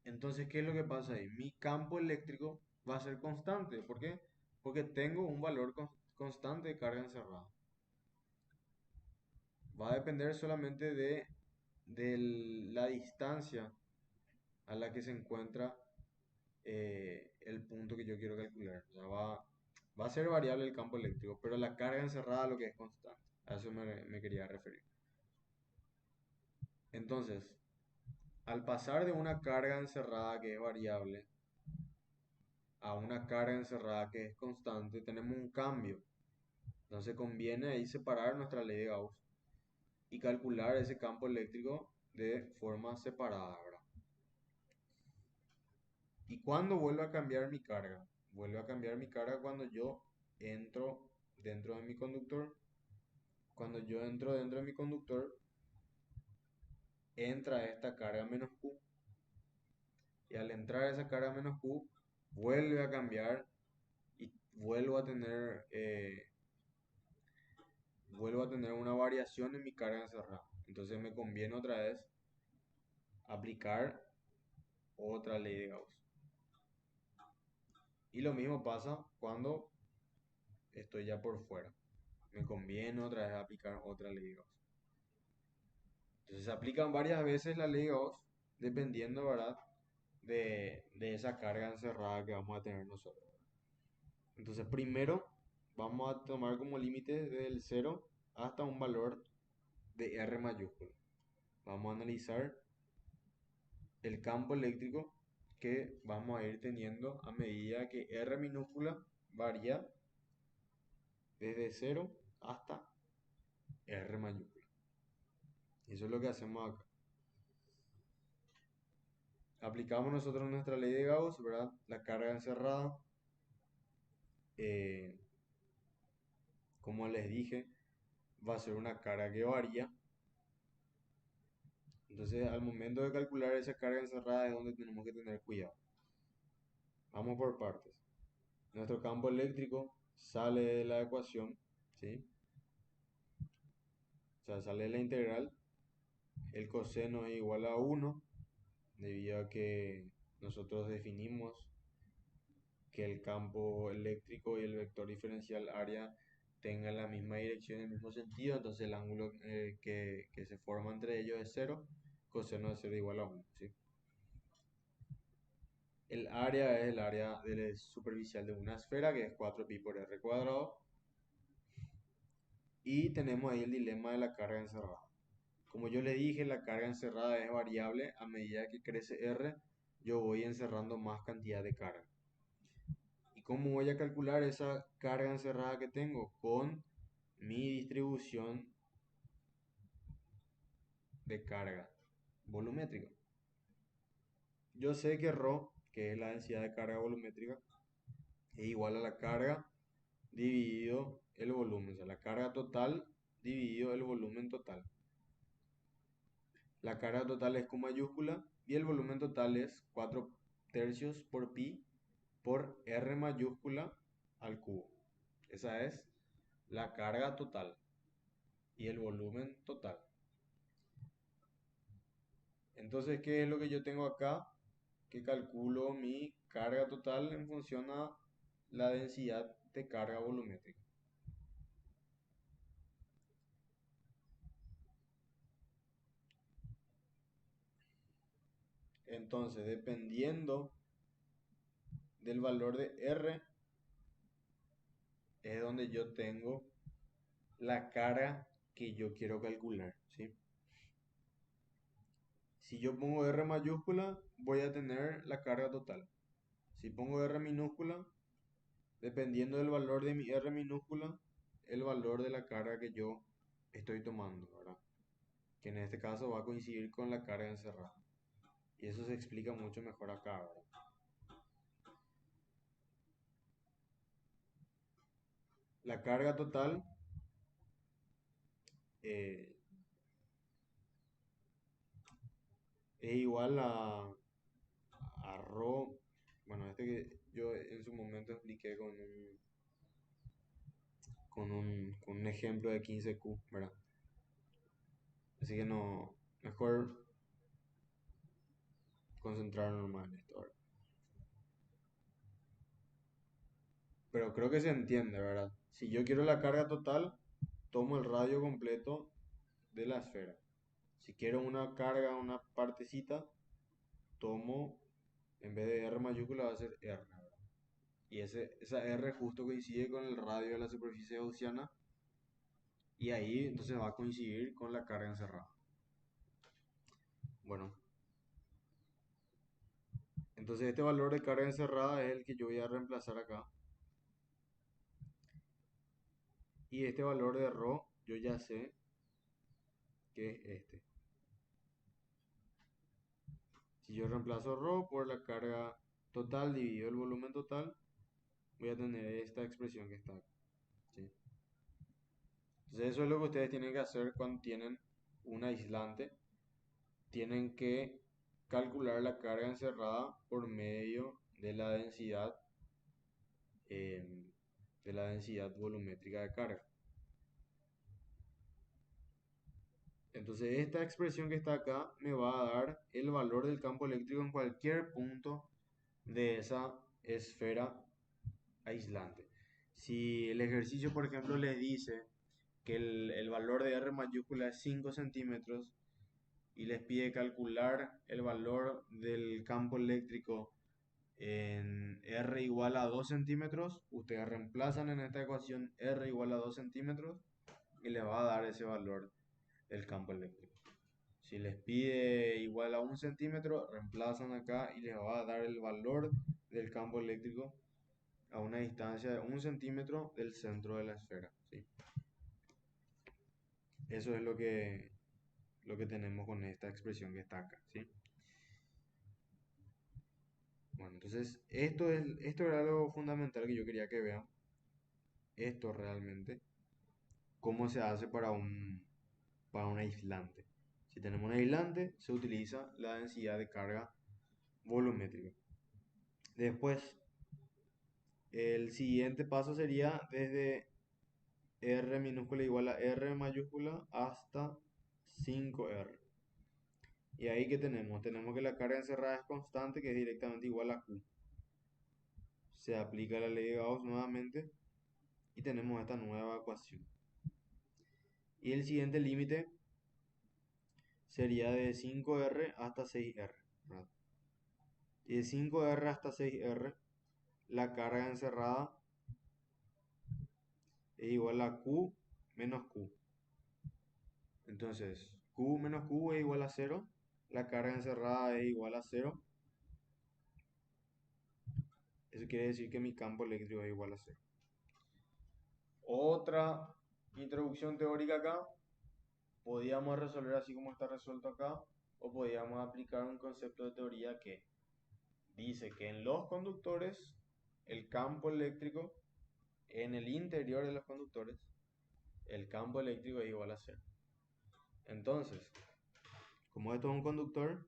Speaker 1: Entonces, ¿qué es lo que pasa ahí? Mi campo eléctrico va a ser constante. ¿Por qué? Porque tengo un valor constante de carga encerrada. Va a depender solamente de la distancia a la que se encuentra el punto que yo quiero calcular. O sea, va a ser variable el campo eléctrico, pero la carga encerrada lo que es constante. A eso me quería referir. Entonces, al pasar de una carga encerrada que es variable a una carga encerrada que es constante, tenemos un cambio. Entonces conviene ahí separar nuestra ley de Gauss y calcular ese campo eléctrico de forma separada, ¿verdad? ¿Y cuándo vuelve a cambiar mi carga? Vuelve a cambiar mi carga cuando yo entro dentro de mi conductor. Cuando yo entro dentro de mi conductor, entra esta carga menos Q. Y al entrar esa carga menos Q, vuelve a cambiar y vuelvo a tener una variación en mi carga encerrada. Entonces me conviene otra vez aplicar otra ley de Gauss. Y lo mismo pasa cuando estoy ya por fuera. Me conviene otra vez aplicar otra ley de Gauss. Entonces se aplican varias veces la ley de Gauss dependiendo, ¿verdad? De esa carga encerrada que vamos a tener nosotros. Entonces primero vamos a tomar como límite desde el cero hasta un valor de R mayúsculo. Vamos a analizar el campo eléctrico que vamos a ir teniendo a medida que R minúscula varía desde cero hasta R mayúscula. Eso es lo que hacemos acá. Aplicamos nosotros nuestra ley de Gauss, ¿verdad? La carga encerrada, eh, como les dije, va a ser una carga que varía. Entonces, al momento de calcular esa carga encerrada es donde tenemos que tener cuidado. Vamos por partes. Nuestro campo eléctrico sale de la ecuación, ¿sí? O sea, sale de la integral. El coseno es igual a 1, debido a que nosotros definimos que el campo eléctrico y el vector diferencial área tengan la misma dirección y el mismo sentido, entonces el ángulo que se forma entre ellos es cero, coseno de 0 igual a 1, ¿sí? El área es el área superficial de una esfera, que es 4pi por r cuadrado, y tenemos ahí el dilema de la carga encerrada. Como yo le dije, la carga encerrada es variable. A medida que crece R, yo voy encerrando más cantidad de carga. ¿Y cómo voy a calcular esa carga encerrada que tengo? Con mi distribución de carga volumétrica. Yo sé que ρ, que es la densidad de carga volumétrica, es igual a la carga dividido el volumen. O sea, la carga total dividido el volumen total. La carga total es con mayúscula y el volumen total es 4 tercios por pi por R mayúscula al cubo. Esa es la carga total y el volumen total. Entonces, ¿qué es lo que yo tengo acá? Que calculo mi carga total en función a la densidad de carga volumétrica. Entonces, dependiendo del valor de R, es donde yo tengo la carga que yo quiero calcular, ¿sí? Si yo pongo R mayúscula, voy a tener la carga total. Si pongo R minúscula, dependiendo del valor de mi R minúscula, el valor de la carga que yo estoy tomando, ¿verdad? Que en este caso va a coincidir con la carga encerrada. Y eso se explica mucho mejor acá, ¿verdad? La carga total eh, es igual a ρ. Bueno, este que yo en su momento expliqué con un ejemplo de 15Q, ¿verdad? Así que no, mejor concentrarnos más en esto, ¿verdad? Pero creo que se entiende, ¿verdad? Si yo quiero la carga total, tomo el radio completo de la esfera. Si quiero una carga, una partecita, tomo, en vez de R mayúscula, va a ser R, ¿verdad? Y esa R justo coincide con el radio de la superficie gaussiana. Y ahí entonces va a coincidir con la carga encerrada. Bueno, entonces este valor de carga encerrada es el que yo voy a reemplazar acá. Y este valor de ρ yo ya sé que es este. Si yo reemplazo ρ por la carga total dividido el volumen total, voy a tener esta expresión que está acá, ¿sí? Entonces eso es lo que ustedes tienen que hacer cuando tienen un aislante. Tienen que calcular la carga encerrada por medio eh, de la densidad volumétrica de carga. Entonces esta expresión que está acá me va a dar el valor del campo eléctrico en cualquier punto de esa esfera aislante. Si el ejercicio, por ejemplo, les dice que el valor de R mayúscula es 5 centímetros y les pide calcular el valor del campo eléctrico en R igual a 2 centímetros, ustedes reemplazan en esta ecuación R igual a 2 centímetros y les va a dar ese valor del campo eléctrico. Si les pide igual a 1 centímetro, reemplazan acá y les va a dar el valor del campo eléctrico a una distancia de 1 centímetro del centro de la esfera, ¿sí? Eso es lo que tenemos con esta expresión que está acá, ¿sí? Bueno, entonces esto era lo fundamental que yo quería que vean. Esto realmente, cómo se hace para un aislante. Si tenemos un aislante, se utiliza la densidad de carga volumétrica. Después, el siguiente paso sería desde R minúscula igual a R mayúscula hasta 5R. Y ahí que tenemos, tenemos que la carga encerrada es constante, que es directamente igual a Q. Se aplica la ley de Gauss nuevamente y tenemos esta nueva ecuación. Y el siguiente límite sería de 5R hasta 6R, ¿verdad? Y de 5R hasta 6R, la carga encerrada es igual a Q menos Q. Entonces, Q menos Q es igual a 0. La carga encerrada es igual a 0. Eso quiere decir que mi campo eléctrico es igual a 0. Otra introducción teórica acá. Podíamos resolver así como está resuelto acá. O podíamos aplicar un concepto de teoría que dice que en los conductores, el campo eléctrico, en el interior de los conductores, el campo eléctrico es igual a 0. Entonces, como esto es un conductor,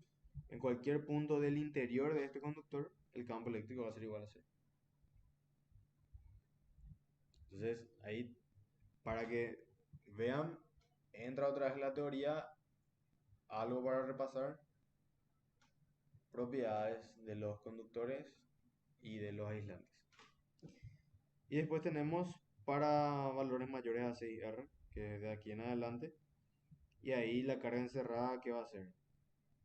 Speaker 1: en cualquier punto del interior de este conductor, el campo eléctrico va a ser igual a 0. Entonces, ahí, para que vean, entra otra vez la teoría, algo para repasar, propiedades de los conductores y de los aislantes. Y después tenemos para valores mayores a 6R, que es de aquí en adelante. Y ahí la carga encerrada, ¿qué va a ser?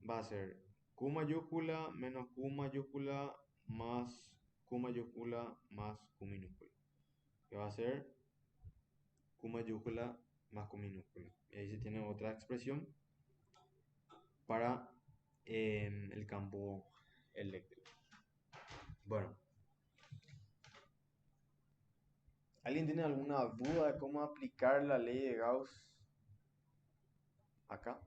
Speaker 1: Va a ser Q mayúscula menos Q mayúscula más Q mayúscula más Q minúscula. Que va a ser Q mayúscula más Q minúscula. Y ahí se tiene otra expresión para el campo eléctrico. Bueno, ¿alguien tiene alguna duda de cómo aplicar la ley de Gauss acá?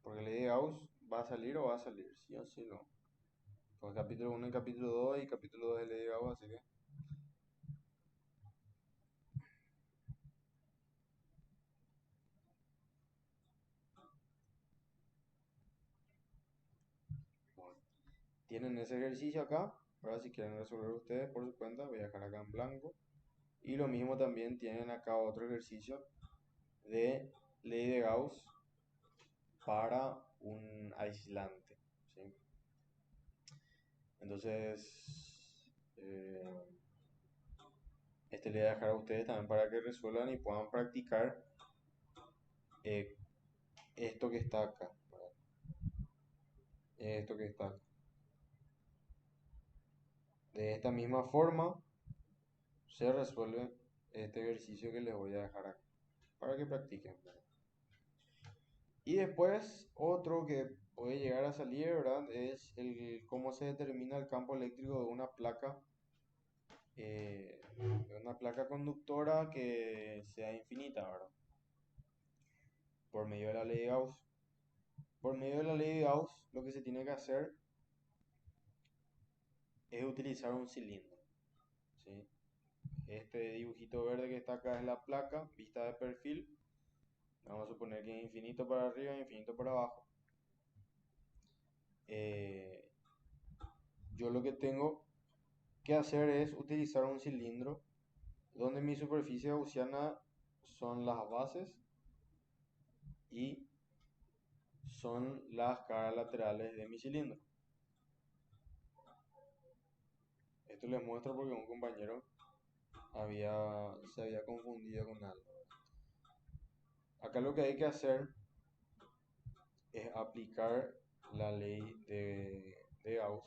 Speaker 1: Porque la ley de Gauss va a salir o va a salir, sí o sí no. Pues capítulo 1 y capítulo 2 y capítulo 2 de ley de Gauss, así que... Bueno, tienen ese ejercicio acá. Ahora si quieren resolver ustedes por su cuenta, voy a dejar acá en blanco. Y lo mismo también tienen acá otro ejercicio de ley de Gauss para un aislante, ¿sí? Entonces, eh, este le voy a dejar a ustedes también para que resuelvan y puedan practicar eh, esto que está acá, ¿verdad? Esto que está acá. De esta misma forma se resuelve este ejercicio que les voy a dejar acá para que practiquen, ¿verdad? Y después otro que puede llegar a salir, ¿verdad? Es cómo se determina el campo eléctrico de una placa conductora que sea infinita, ¿verdad? Por medio de la ley de Gauss. Por medio de la ley de Gauss, lo que se tiene que hacer es utilizar un cilindro, ¿sí? Este dibujito verde que está acá es la placa, vista de perfil. Vamos a suponer que es infinito para arriba e infinito para abajo. Eh, yo lo que tengo que hacer es utilizar un cilindro donde mi superficie gaussiana son las bases y son las caras laterales de mi cilindro. Esto les muestro porque un compañero se había confundido con algo. Acá lo que hay que hacer es aplicar la ley de Gauss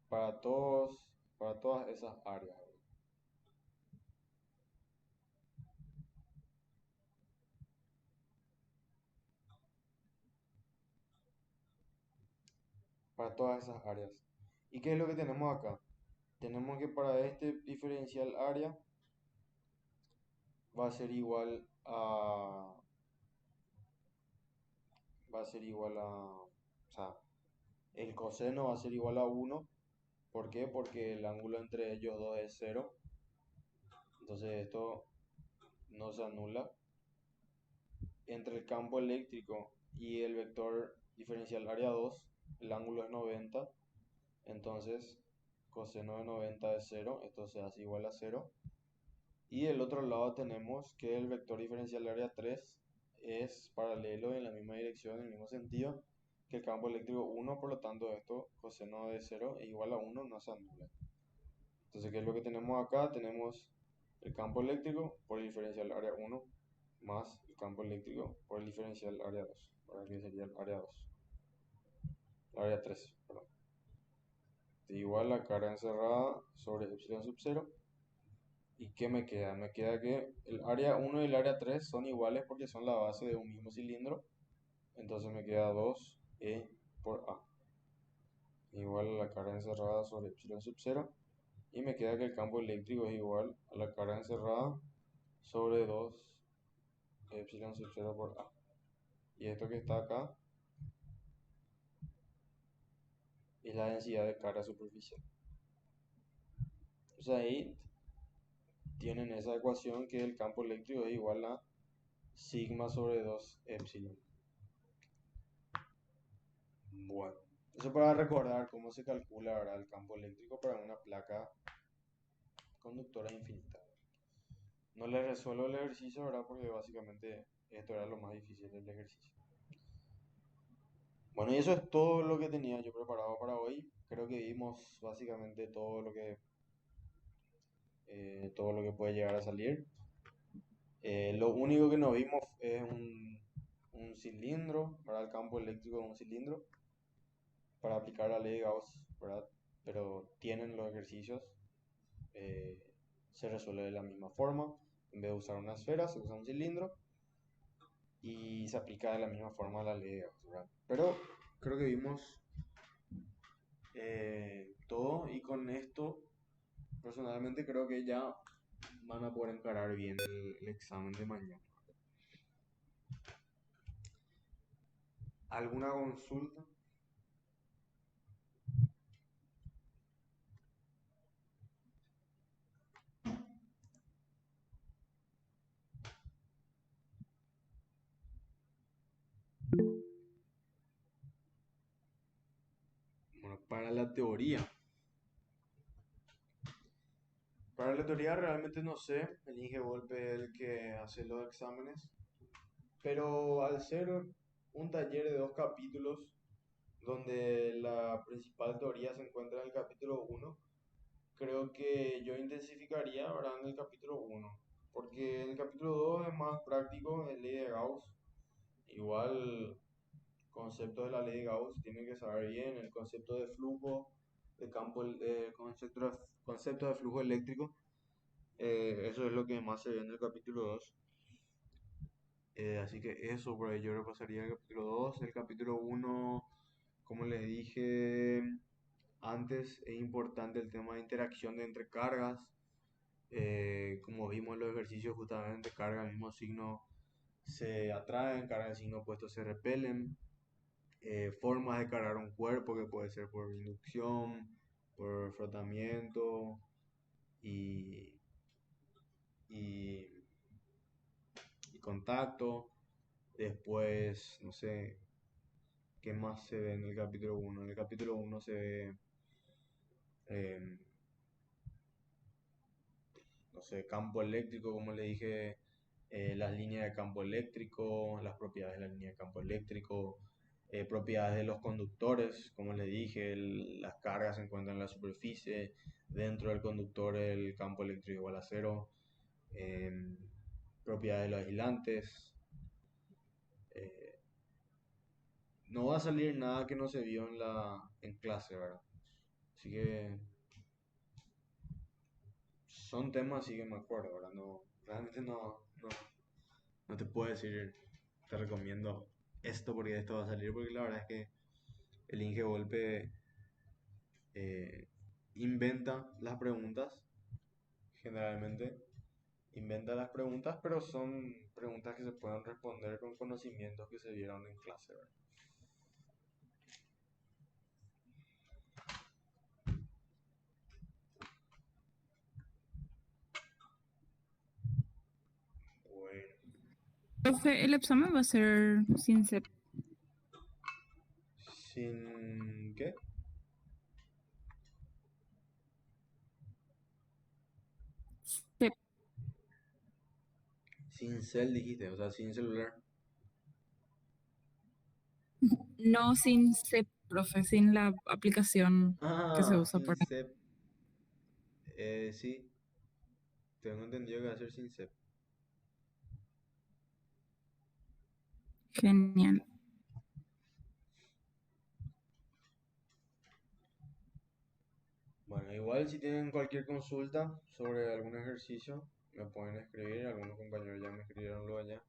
Speaker 1: para todas esas áreas. Para todas esas áreas. ¿Y qué es lo que tenemos acá? Tenemos que para este diferencial área va a ser igual a, va a ser igual a, o sea, el coseno va a ser igual a uno. ¿Por qué? Porque el ángulo entre ellos dos es cero. Entonces esto no se anula. Entre el campo eléctrico y el vector diferencial área 2 el ángulo es 90. Entonces, coseno de 90 es cero. Esto se hace igual a cero. Y del otro lado tenemos que el vector diferencial de área 3 es paralelo en la misma dirección, en el mismo sentido que el campo eléctrico uno. Por lo tanto esto, coseno de cero es igual a uno, no se anula. Entonces, ¿qué es lo que tenemos acá? Tenemos el campo eléctrico por el diferencial área uno más el campo eléctrico por el diferencial área 2. Ahora que sería el área 2, área 3, perdón. Igual la carga encerrada sobre epsilon sub 0. ¿Y qué me queda? Me queda que el área uno y el área 3 son iguales porque son la base de un mismo cilindro. Entonces me queda 2E por A. Igual a la carga encerrada sobre epsilon sub 0. Y me queda que el campo eléctrico es igual a la carga encerrada sobre 2 epsilon sub 0 por A. Y esto que está acá es la densidad de carga superficial. Entonces ahí tienen esa ecuación que el campo eléctrico es igual a sigma sobre 2 epsilon. Bueno, eso para recordar cómo se calcula ahora el campo eléctrico para una placa conductora infinita. No le resuelvo el ejercicio, ¿verdad? Porque básicamente esto era lo más difícil del ejercicio. Bueno, y eso es todo lo que tenía yo preparado para hoy. Creo que vimos básicamente todo lo que puede llegar a salir. Lo único que no vimos es un cilindro, ¿verdad? El campo eléctrico de un cilindro para aplicar la ley de Gauss, ¿verdad? Pero tienen los ejercicios, se resuelve de la misma forma. En vez de usar una esfera, se usa un cilindro y se aplica de la misma forma la ley de Gauss, ¿verdad? Pero creo que vimos todo y con esto, personalmente creo que ya van a poder encarar bien el examen de mañana. ¿Alguna consulta? Bueno, para la teoría realmente no sé, el Inge Volpe es el que hace los exámenes, pero al ser un taller de dos capítulos, donde la principal teoría se encuentra en el capítulo uno, creo que yo intensificaría, ¿verdad? En el capítulo uno, porque en el capítulo 2 es más práctico, es ley de Gauss. Igual, conceptos de la ley de Gauss tienen que saber bien, el concepto de flujo de campo, concepto de flujo eléctrico. Eso es lo que más se ve en el capítulo 2. Así que eso, por ahí yo repasaría el capítulo 2. El capítulo uno, como les dije antes, es importante el tema de interacción de entre cargas. Como vimos en los ejercicios, justamente carga del mismo signo se atraen, carga del signo opuesto se repelen. Formas de cargar un cuerpo que puede ser por inducción, por frotamiento y, y, y contacto. Después, no sé, ¿qué más se ve en el capítulo uno? En el capítulo uno se ve, eh, no sé, campo eléctrico, como le dije las líneas de campo eléctrico, las propiedades de la línea de campo eléctrico, propiedades de los conductores, como les dije, las cargas se encuentran en la superficie, dentro del conductor el campo eléctrico igual a cero, em, propiedades de los aislantes. eh, no va a salir nada que no se vio en clase, ¿verdad? Así que son temas así que me acuerdo, ¿verdad? No, realmente no te puedo decir, te recomiendo esto porque esto va a salir, porque la verdad es que el Inge Golpe eh, inventa las preguntas, generalmente inventa las preguntas, pero son preguntas que se pueden responder con conocimientos que se vieron en clase, ¿verdad? Bueno,
Speaker 3: Profe, el examen va a ser sin CEP.
Speaker 1: ¿sin qué?
Speaker 3: CEP.
Speaker 1: Sin cel dijiste, o sea, sin celular.
Speaker 3: No sin CEP, profe, sin la aplicación que se
Speaker 1: Ah,
Speaker 3: usa
Speaker 1: sin
Speaker 3: por...
Speaker 1: cep. Sí, tengo entendido que va a ser sin cep.
Speaker 3: Genial.
Speaker 1: Bueno, igual si tienen cualquier consulta sobre algún ejercicio, me pueden escribir. Algunos compañeros ya me escribieron luego allá.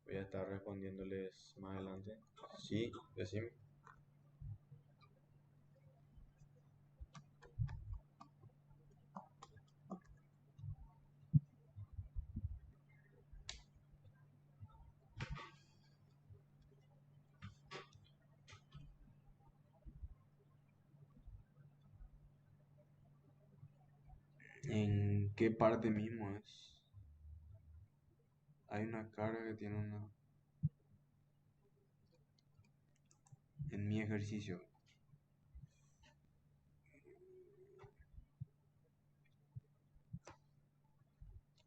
Speaker 1: Voy a estar respondiéndoles más adelante. Sí, decime. ¿En qué parte mismo es? Hay una carga que tiene una... En mi ejercicio.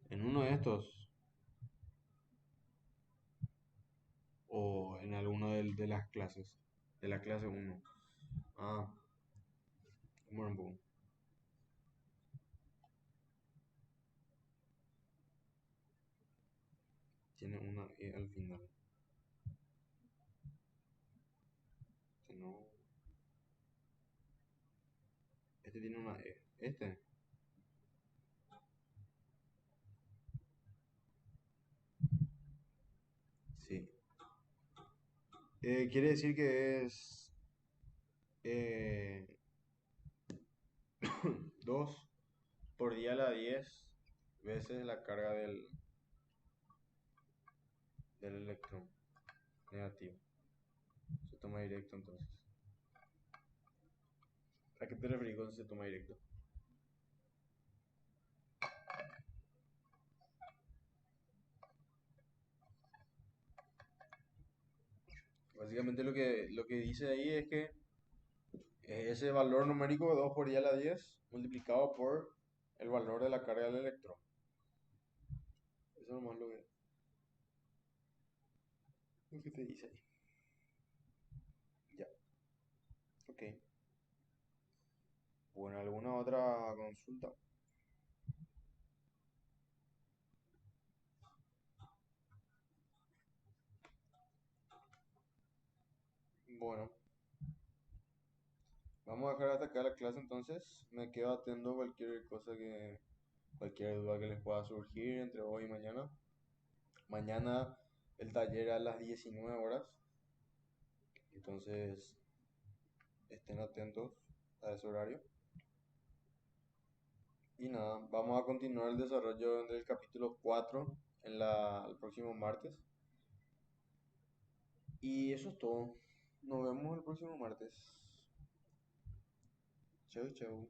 Speaker 1: En uno de estos. O en alguno de las clases. De la clase uno. Ah, bueno, un poco. Tiene una E al final. Este no. Este tiene una E. Este. Sí. Quiere decir que es 2 por 10 a la 10 veces la carga del electrón negativo. Se toma directo entonces. ¿A qué te referís cuando se toma directo? Básicamente lo que dice ahí es que ese valor numérico de 2 por 10 a la 10 multiplicado por el valor de la carga del electrón. Eso nomás lo que te dice ahí. Ya, ok. Bueno, ¿alguna otra consulta? Bueno, vamos a dejar hasta acá la clase entonces. Me quedo atento a cualquier duda que les pueda surgir entre hoy y mañana. Mañana el taller a las 19 horas. Entonces estén atentos a ese horario. Y nada, vamos a continuar el desarrollo del capítulo 4 el próximo martes. Y eso es todo. Nos vemos el próximo martes. Chau, chau.